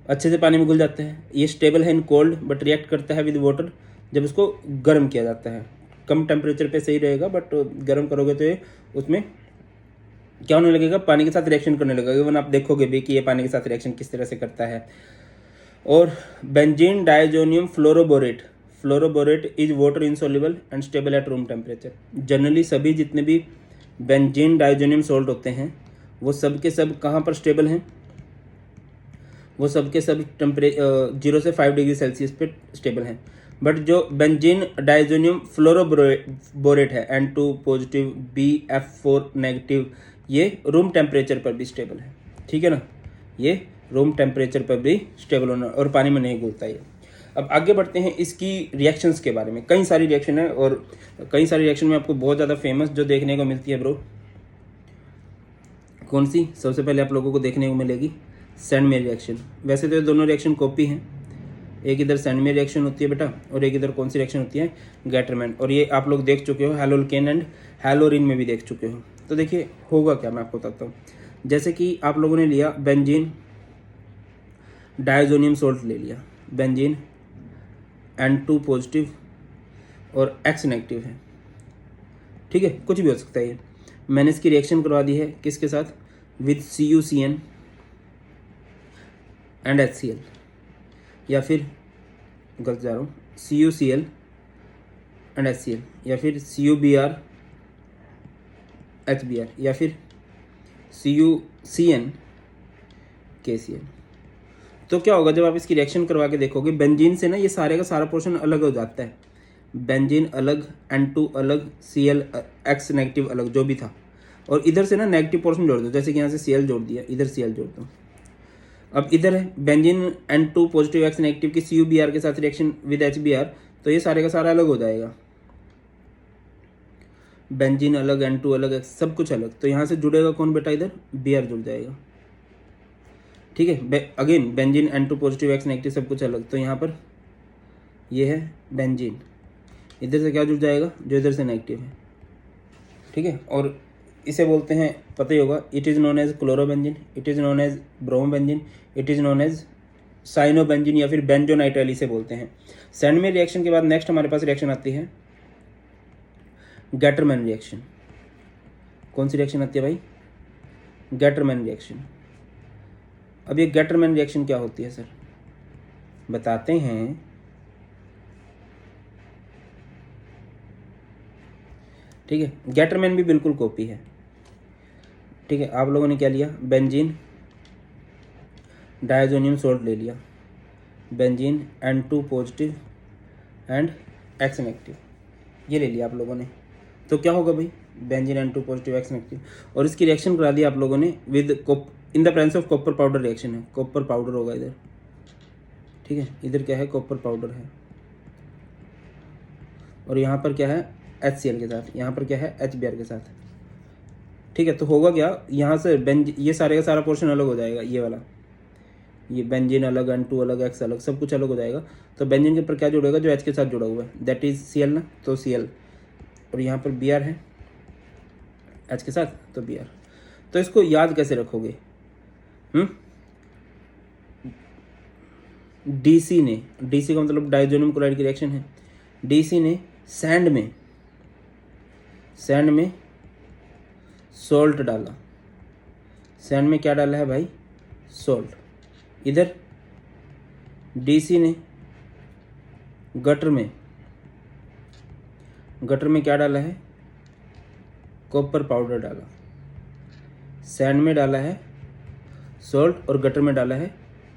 Speaker 1: अच्छे से पानी में घुल जाता है। ये स्टेबल है इन कोल्ड, बट रिएक्ट करता है विद वाटर जब इसको गर्म किया जाता है। कम टेम्परेचर पे सही रहेगा, बट गर्म करोगे तो ये उसमें क्या होने लगेगा, पानी के साथ रिएक्शन करने लगेगा। इवन आप देखोगे भी कि ये पानी के साथ रिएक्शन किस तरह से करता है। और benzene diazonium fluoroborate, fluoroborate is water insoluble and stable at room temperature. Generally सभी जितने भी बेंजीन डाइजोनियम सॉल्ट होते हैं वो सब के सब कहाँ पर स्टेबल हैं, वो सब के सब 0 से 5 डिग्री सेल्सियस पे स्टेबल हैं। बट जो बेंजीन डाइजोनियम फ्लोरोबोरेट है N2 पॉजिटिव BF4 नेगेटिव, ये रूम टेम्परेचर पर भी स्टेबल है। ठीक है ना, ये रूम टेम्परेचर पर भी स्टेबल होना, और पानी में नहीं घुलता ये। अब आगे बढ़ते हैं इसकी रिएक्शंस के बारे में। कई सारी रिएक्शन है, और कई सारी रिएक्शन में आपको बहुत ज़्यादा फेमस जो देखने को मिलती है ब्रो, कौन सी सबसे पहले आप लोगों को देखने को मिलेगी, सैंडमेयर रिएक्शन। वैसे तो ये दोनों रिएक्शन कॉपी हैं, एक इधर सैंडमेयर रिएक्शन होती है बेटा, और एक इधर कौन सी रिएक्शन होती है, गैटरमैन। और ये आप लोग देख चुके हो हैलोल्केन एंड हैलोरिन में भी देख चुके हो। तो देखिए होगा क्या, मैं आपको बताता हूँ। जैसे कि आप लोगों ने लिया बेंजीन डाइजोनियम सॉल्ट ले लिया, बेंजीन N2 पॉजिटिव और X नेगेटिव है। ठीक है, कुछ भी हो सकता है ये। मैंने इसकी रिएक्शन करवा दी है किसके साथ, विद CuCN एंड HCl, या फिर गलत जा रहा हूँ, CuCl एंड HCl, या फिर CuBr HBr, या फिर CuCN KCl। तो क्या होगा जब आप इसकी रिएक्शन करवा के देखोगे, बेंजीन से ना ये सारे का सारा पोर्शन अलग हो जाता है। बेंजीन अलग, N2 अलग, Cl X नेगेटिव अलग, जो भी था। और इधर से ना नेगेटिव पोर्शन जोड़ दो, जैसे कि यहाँ से Cl जोड़ दिया, इधर Cl जोड़ दो। अब इधर है benzene N2 positive X negative की CuBr के साथ रिएक्शन विद HBr, तो ये सारे का सारा अलग हो जाएगा, बेंजीन अलग, N2 अलग, X सब कुछ अलग। तो यहाँ से जुड़ेगा कौन बेटा, इधर Br जुड़ जाएगा, ठीक है। Again benzene N2 positive X negative सब कुछ अलग, तो यहाँ पर ये है बेंजीन, इधर से क्या जुड़ जाएगा, जो इधर से नेगेटिव है, ठीक है। और इसे बोलते हैं, पता ही होगा, it is known as chlorobenzene, it is known as bromobenzene, it is known as cyanobenzene या फिर बेंजोनाइट्राइल इसे बोलते हैं। सैंडमेयर रिएक्शन के बाद नेक्स्ट हमारे पास रिएक्शन आती है गैटरमैन रिएक्शन। कौन सी रिएक्शन आती है भाई, गैटरमैन रिएक्शन। अब ये गैटरमैन रिएक्शन क्या होती है सर, बताते हैं। ठीक है, गैटरमैन भी बिल्कुल कॉपी है, ठीक है। आप लोगों ने क्या लिया, बेंजीन डायजोनियम सोल्ट ले लिया, benzene N2 positive and X negative, ये ले लिया आप लोगों ने। तो क्या होगा भाई, benzene N2 positive X negative, और इसकी रिएक्शन करा दी आप लोगों ने with in the presence of copper powder reaction है, कॉपर पाउडर होगा इधर, ठीक है। इधर क्या है, कॉपर पाउडर है, और यहाँ पर क्या है, HCl के साथ, यहाँ पर क्या है, HBr के साथ, ठीक है। तो होगा क्या, यहाँ से ये सारे का सारा पोर्शन अलग हो जाएगा, ये वाला, ये बेंजीन अलग, N2 अलग, X अलग, सब कुछ अलग हो जाएगा। तो बेंजीन के ऊपर क्या जुड़ेगा, जो H के साथ जुड़ा हुआ है, दैट इज Cl ना, तो Cl, और यहाँ पर Br है H के साथ, तो Br। तो इसको याद कैसे रखोगे, DC ने, DC का मतलब डायजोनियम क्लोराइड की रिएक्शन है, DC ने सैंड में सॉल्ट डाला, सैंड में क्या डाला है भाई, सॉल्ट। इधर DC ने गटर में क्या डाला है, कॉपर पाउडर डाला, सैंड में डाला है सॉल्ट और गटर में डाला है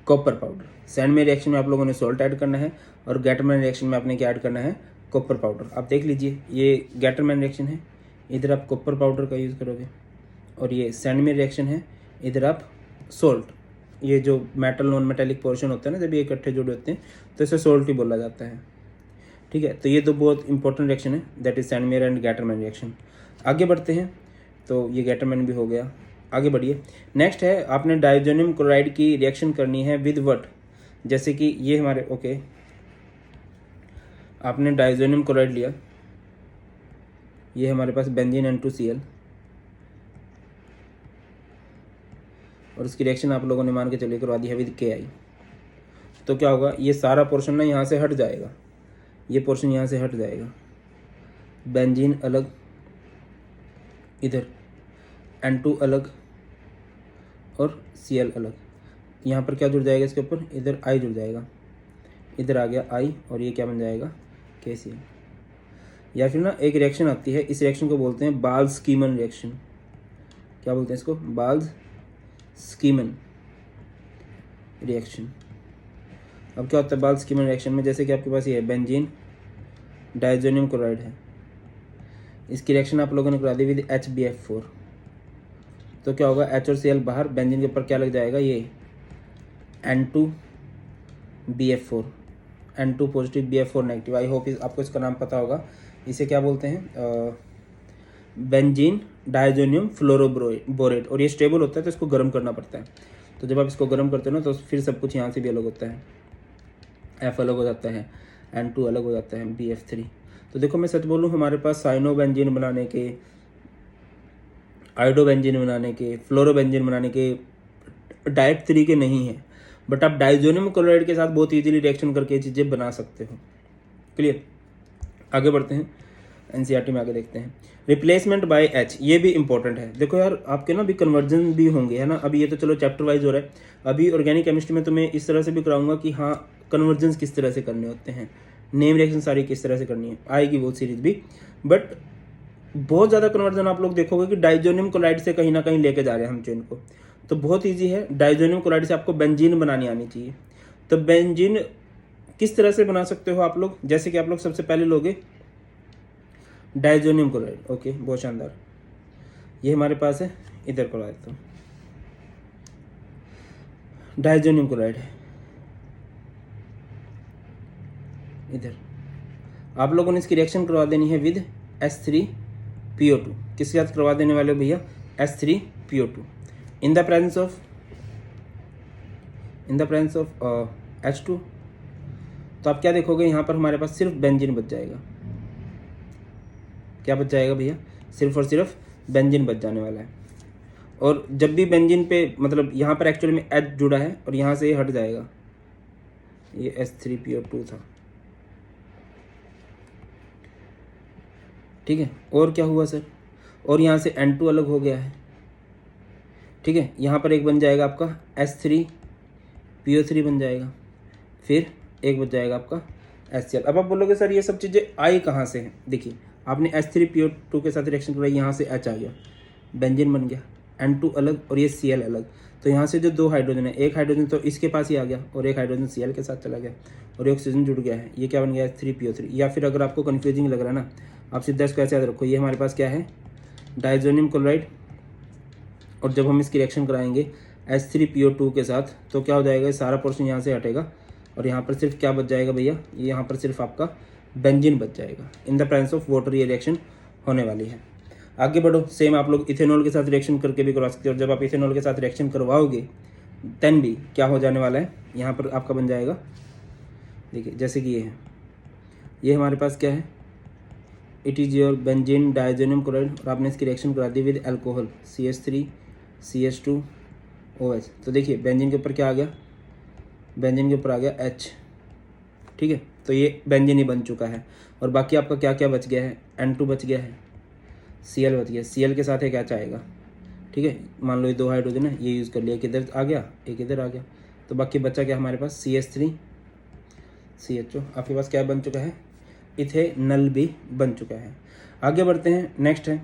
Speaker 1: कॉपर पाउडर। सैंड में रिएक्शन में आप लोगों ने सॉल्ट ऐड करना है, और गैटरमैन रिएक्शन में आपने क्या ऐड करना है, कॉपर पाउडर। आप देख लीजिए, ये गैटरमैन रिएक्शन है, इधर आप कॉपर पाउडर का यूज़ करोगे, और ये सैंड में रिएक्शन है, इधर आप सॉल्ट, ये जो मेटल नॉन मेटेलिक पोर्शन होता है ना, जब ये इकट्ठे जुड़े होते हैं तो इसे सॉल्ट ही बोला जाता है, ठीक है। तो ये तो बहुत इंपॉर्टेंट रिएक्शन है, that is Sandmeyer and Gattermann reaction. आगे बढ़ते हैं, तो ये गैटरमैन भी हो गया, आगे बढ़िए। नेक्स्ट है, आपने डायजोनियम क्लोराइड की रिएक्शन करनी है विद व्हाट, जैसे कि ये हमारे, ओके, आपने डायजोनियम क्लोराइड लिया, ये हमारे पास बेंजीन N2Cl, और उसकी रिएक्शन आप लोगों ने मान के चलिए करवा दी है विद Ki। तो क्या होगा, ये सारा पोर्शन ना यहाँ से हट जाएगा, ये पोर्शन यहाँ से हट जाएगा, बेंजीन अलग, इधर N2 अलग और Cl अलग। यहाँ पर क्या जुड़ जाएगा इसके ऊपर, इधर I जुड़ जाएगा, इधर आ गया I, और ये क्या बन जाएगा, KCl। या फिर ना एक रिएक्शन आती है, इस रिएक्शन को बोलते हैं बाल्ज-स्कीमन रिएक्शन। क्या बोलते हैं इसको, बाल्ज-स्कीमन रिएक्शन। अब क्या होता है बाल्ज-स्कीमन रिएक्शन में, जैसे कि आपके पास ये है बेंजीन डायजोनियम क्लोराइड है, इसकी रिएक्शन आप लोगों ने करा दी विद HbF4। तो क्या होगा, H और Cl बाहर, बेंजीन के ऊपर क्या लग जाएगा, ये N2BF4, N2 positive BF4 negative. I hope आपको इसका नाम पता होगा, इसे क्या बोलते हैं, बेंजीन डायजोनियम फ्लोरोबोरेट। और ये स्टेबल होता है तो इसको गर्म करना पड़ता है, तो जब आप इसको गर्म करते हो ना, तो फिर सब कुछ यहाँ से भी अलग होता है, F अलग हो जाता है, N2 अलग हो जाता है, BF3। तो देखो मैं सच बोलूँ, हमारे पास साइनोबेंजीन बनाने के, आयोडोबेंजीन बनाने के, फ्लोरोबेंजीन बनाने के डायरेक्ट तरीके नहीं है, बट आप डायजोनियम क्लोराइड के साथ बहुत इजीली रिएक्शन करके चीज़ें बना सकते हो। क्लियर, आगे बढ़ते हैं, एनसीईआरटी में आगे देखते हैं। रिप्लेसमेंट बाय H, ये भी इंपॉर्टेंट है। देखो यार, आपके ना भी कन्वर्जन भी होंगे, है ना। अभी ये तो चलो चैप्टर वाइज हो रहा है, अभी ऑर्गेनिक केमिस्ट्री में तो मैं इस तरह से भी कराऊंगा कि हाँ कन्वर्जन किस तरह से करने होते हैं, नेम रिएक्शन सारी किस तरह से करनी है, आएगी वो सीरीज भी। बट बहुत ज़्यादा कन्वर्जन आप लोग देखोगे कि डायजोनियम क्लोराइड से कहीं ना कहीं लेके जा रहे हैं हम चेन को, तो बहुत ईजी है। डायजोनियम क्लोराइड से आपको बेंजीन बनानी आनी चाहिए। तो बेंजीन किस तरह से बना सकते हो आप लोग, जैसे कि आप लोग सबसे पहले लोगे डायजोनियम क्लोराइड, ओके, बहुत शानदार। ये हमारे पास है, इधर करवा देता हूँ, डायजोनियम क्लोराइड है इधर। आप लोगों ने इसकी रिएक्शन करवा देनी है विद H3PO2। किसके साथ करवा देने वाले हो भैया? H3PO2 in the presence of H2। तो आप क्या देखोगे, यहाँ पर हमारे पास सिर्फ बेंजीन बच जाएगा। क्या बच जाएगा भैया? सिर्फ और सिर्फ बेंजीन बच जाने वाला है। और जब भी बेंजीन पे मतलब यहाँ पर एक्चुअली में H जुड़ा है और यहाँ से ये हट जाएगा, ये H3PO2 था, ठीक है। और क्या हुआ सर? और यहाँ से N2 अलग हो गया है, ठीक है। यहाँ पर एक बन जाएगा आपका H3PO3 बन जाएगा, फिर एक बच जाएगा आपका HCl। अब आप बोलोगे सर ये सब चीज़ें आई कहाँ से हैं? देखिए, आपने H3PO2 के साथ रिएक्शन कराई, यहाँ से H आ गया, बेंजीन बन गया, N2 अलग और ये Cl अलग। तो यहाँ से जो दो हाइड्रोजन है, एक हाइड्रोजन तो इसके पास ही आ गया और एक हाइड्रोजन Cl के साथ चला गया और ये ऑक्सीजन जुड़ गया है, ये क्या बन गया? H3PO3। या फिर अगर आपको कन्फ्यूजिंग लग रहा है ना, आप सीधा इसको ऐसे याद रखो, ये हमारे पास क्या है? Diazonium chloride. और जब हम इसकी रिएक्शन कराएंगे H3PO2 के साथ तो क्या हो जाएगा? सारा पोर्शन यहाँ से हटेगा और यहाँ पर सिर्फ क्या बच जाएगा भैया? ये यहाँ पर सिर्फ आपका बेंजीन बच जाएगा। In the presence of water ये रिएक्शन होने वाली है। आगे बढ़ो, सेम आप लोग इथेनॉल के साथ रिएक्शन करके भी करवा सकते हो। और जब आप इथेनॉल के साथ रिएक्शन करवाओगे देन भी क्या हो जाने वाला है? यहाँ पर आपका बन जाएगा, देखिए जैसे कि ये है, ये हमारे पास क्या है? It is your benzene diazonium chloride और आपने इसकी रिएक्शन करा दी with alcohol CH3 CH2 OH। तो देखिए बेंजीन के ऊपर क्या आ गया? बेंजीन के ऊपर आ गया H, ठीक है। तो ये बेंजीन ही बन चुका है। और बाकी आपका क्या क्या बच गया है? N2 बच गया है, Cl बच गया, Cl के साथ एक H आएगा, ठीक है। मान लो ये दो हाइड्रोजन है, ये यूज़ कर लिया, एक इधर आ गया, एक इधर आ गया। तो बाकी बचा क्या हमारे पास? CH3 CHO। आपके पास क्या बन चुका है? इथेनॉल भी बन चुका है। आगे बढ़ते हैं, नेक्स्ट है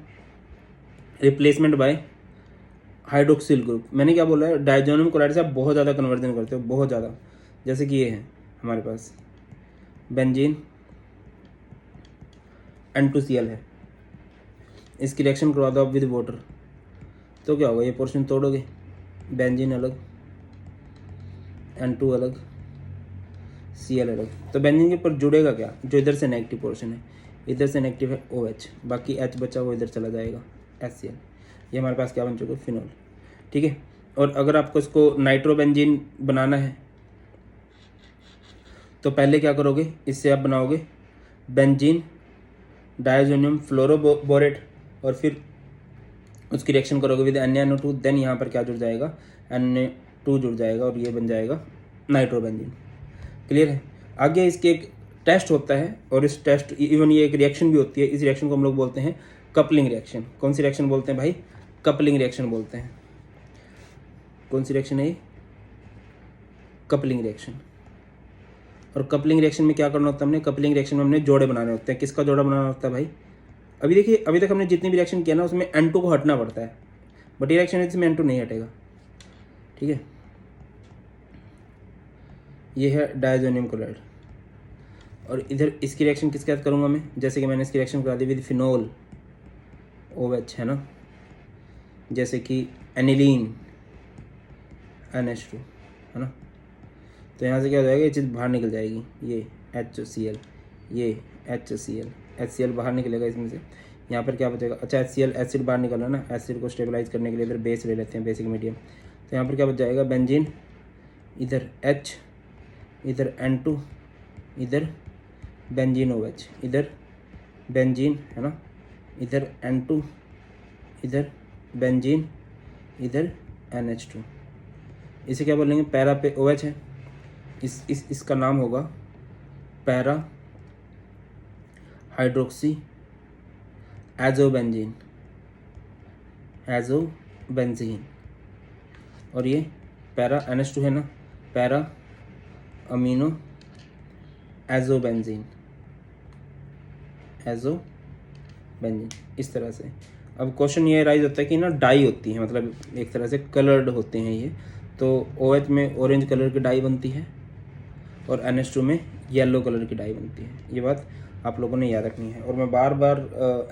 Speaker 1: रिप्लेसमेंट बाय हाइड्रोक्सिल ग्रुप। मैंने क्या बोला है? डायजोनियम क्लोराइड से आप बहुत ज़्यादा कन्वर्जन करते हो, बहुत ज़्यादा। जैसे कि ये है हमारे पास बेंजीन N2Cl है, इसकी रिएक्शन करवा दो आप विद वाटर, तो क्या होगा? ये पोर्शन तोड़ोगे, बेंजीन अलग, N2 अलग, Cl अलग। तो बेंजीन के ऊपर जुड़ेगा क्या? जो इधर से नेगेटिव पोर्शन है, इधर से नेगेटिव है OH, बाकी H बचा वो इधर चला जाएगा HCl। ये हमारे पास क्या बन चुका है? फिनॉल, ठीक है। और अगर आपको इसको नाइट्रोबेंजीन बनाना है तो पहले क्या करोगे? इससे आप बनाओगे बेंजीन डायजोनियम फ्लोरोबोरेट और फिर उसकी रिएक्शन करोगे विद NaNO2। देन यहाँ पर क्या जुड़ जाएगा? Na2 जुड़ जाएगा और ये बन जाएगा नाइट्रोबेंजीन। क्लियर है? आगे इसके एक टेस्ट होता है और इस टेस्ट इवन ये एक रिएक्शन भी होती है। इस रिएक्शन को हम लोग बोलते हैं कपलिंग रिएक्शन। कौन सी रिएक्शन बोलते हैं भाई? कपलिंग रिएक्शन बोलते हैं। कौन सी रिएक्शन है ये? Coupling reaction. और कपलिंग रिएक्शन में क्या करना होता है हमने? कपलिंग रिएक्शन में हमने जोड़े बनाने होते हैं। किसका जोड़ा बनाना होता है भाई? अभी देखिए, अभी तक हमने जितनी भी रिएक्शन किया ना उसमें N2 को हटना पड़ता है, बट ये रिएक्शन इसमें N2 नहीं हटेगा, ठीक है। ये है डायजोनियम क्लोराइड और इधर इसकी रिएक्शन किसके साथ करूँगा मैं? जैसे कि मैंने इसकी रिएक्शन करा दी विद फिनोल OH, है ना, जैसे कि एनिलीन NH2, है ना। तो यहाँ से क्या हो जाएगा? ये चीज़ बाहर निकल जाएगी, ये HCl, ये HCl बाहर निकलेगा इसमें से। यहाँ पर क्या बचेगा? अच्छा HCl एसिड बाहर निकल रहा है ना, एसिड को स्टेबलाइज करने के लिए इधर बेस ले लेते हैं, बेसिक मीडियम। तो यहाँ पर क्या बच जाएगा? बेंजीन, इधर H, इधर N2, इधर बेंजीन OH, इधर बेंजीन, है ना, इधर N2, इधर बेंजीन, इधर NH2। इसे क्या बोलेंगे? पैरा पे OH है, इसका नाम होगा पैरा हाइड्रोक्सी एजोबेंजीन, और ये पैरा NH2 है ना, पैरा अमीनो एजोबेंजीन, इस तरह से। अब क्वेश्चन ये राइज होता है कि ना डाई होती है, मतलब एक तरह से कलर्ड होते हैं ये। तो OH में ऑरेंज कलर की डाई बनती है और NH2 में येलो कलर की डाई बनती है। ये बात आप लोगों ने याद रखनी है। और मैं बार बार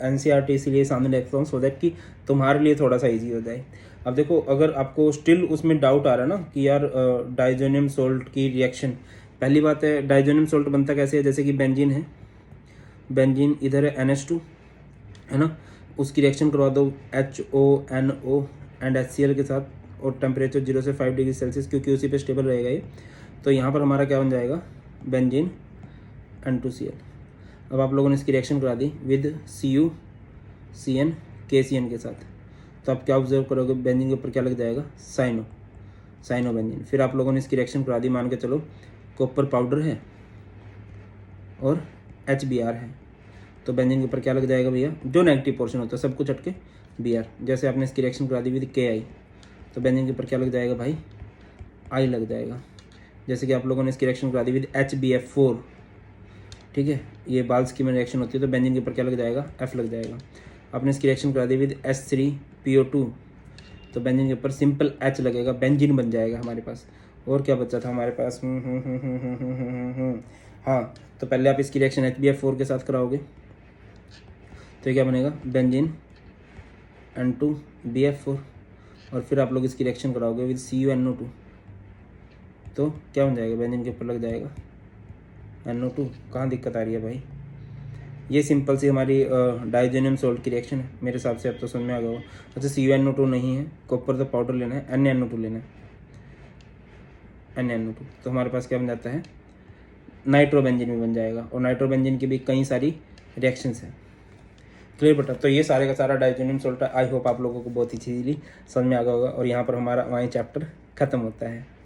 Speaker 1: NCERT इसीलिए सामने रखता हूँ सो दैट कि तुम्हारे लिए थोड़ा सा ईजी हो जाए। अब देखो, अगर आपको स्टिल उसमें डाउट आ रहा है ना कि यार डाइजोनियम सोल्ट की रिएक्शन, पहली बात है डाइजोनियम सोल्ट बनता कैसे है, जैसे कि बेंजीन है, बेंजीन इधर है NH2 है ना, उसकी रिएक्शन करवा दो HONO एंड HCl के साथ, और टेम्परेचर 0 से 5 डिग्री सेल्सियस, क्योंकि उसी पे स्टेबल रहेगा ये। तो यहाँ पर हमारा क्या बन जाएगा, बेंजीन N2Cl। अब आप लोगों ने इसकी रिएक्शन करा दी विद CuCN KCN के साथ, तो आप क्या ऑब्जर्व करोगे, बेंजीन के ऊपर क्या लग जाएगा, साइनो बेंजीन। फिर आप लोगों ने इसकी रिएक्शन करा दी, मान के चलो कॉपर पाउडर है और HBr है, तो बेंजीन के ऊपर क्या लग जाएगा भैया, जो नेगेटिव पोर्शन होता है सब कुछ हटके Br। जैसे आपने इसकी रिएक्शन करा दी विद Ki, तो बेंजीन के ऊपर क्या लग जाएगा भाई, I लग जाएगा। जैसे कि आप लोगों ने इसकी रिएक्शन करा दी विद HBF4, ठीक है, ये बाल्सकी में रिएक्शन होती है, तो बेंजीन के ऊपर क्या लग जाएगा, F लग जाएगा। आपने इसकी रिएक्शन करा दी विद H3PO2, तो बेंजीन के ऊपर सिंपल H लगेगा, बेंजीन बन जाएगा हमारे पास। और क्या बचा था हमारे पास, हाँ, तो पहले आप इसकी रिएक्शन HBF4 के साथ कराओगे, तो क्या बनेगा, बेंजीन N2BF4, और फिर आप लोग इसकी रिएक्शन कराओगे विद CuNO2, तो क्या बन जाएगा, बेंजीन के ऊपर लग जाएगा NO2। कहाँ दिक्कत आ रही है भाई, ये सिंपल सी हमारी डाइजोनियम सोल्ट की रिएक्शन है। मेरे हिसाब से अब तो समझ में आ गया होगा। अच्छा, CuNO2 नहीं है, कॉपर का पाउडर लेना है, NaNO2 लेना है, NaNO2, तो हमारे पास क्या बन जाता है, नाइट्रोबेंजीन भी बन जाएगा। और नाइट्रोबेंजीन की भी कई सारी रिएक्शंस हैं। क्लियर बेटा, तो ये सारे का सारा डाइजोनियम सोल्ट है। आई होप आप लोगों को बहुत ही इजीली समझ में आ गया होगा। और यहाँ पर हमारा वहीं चैप्टर खत्म होता है।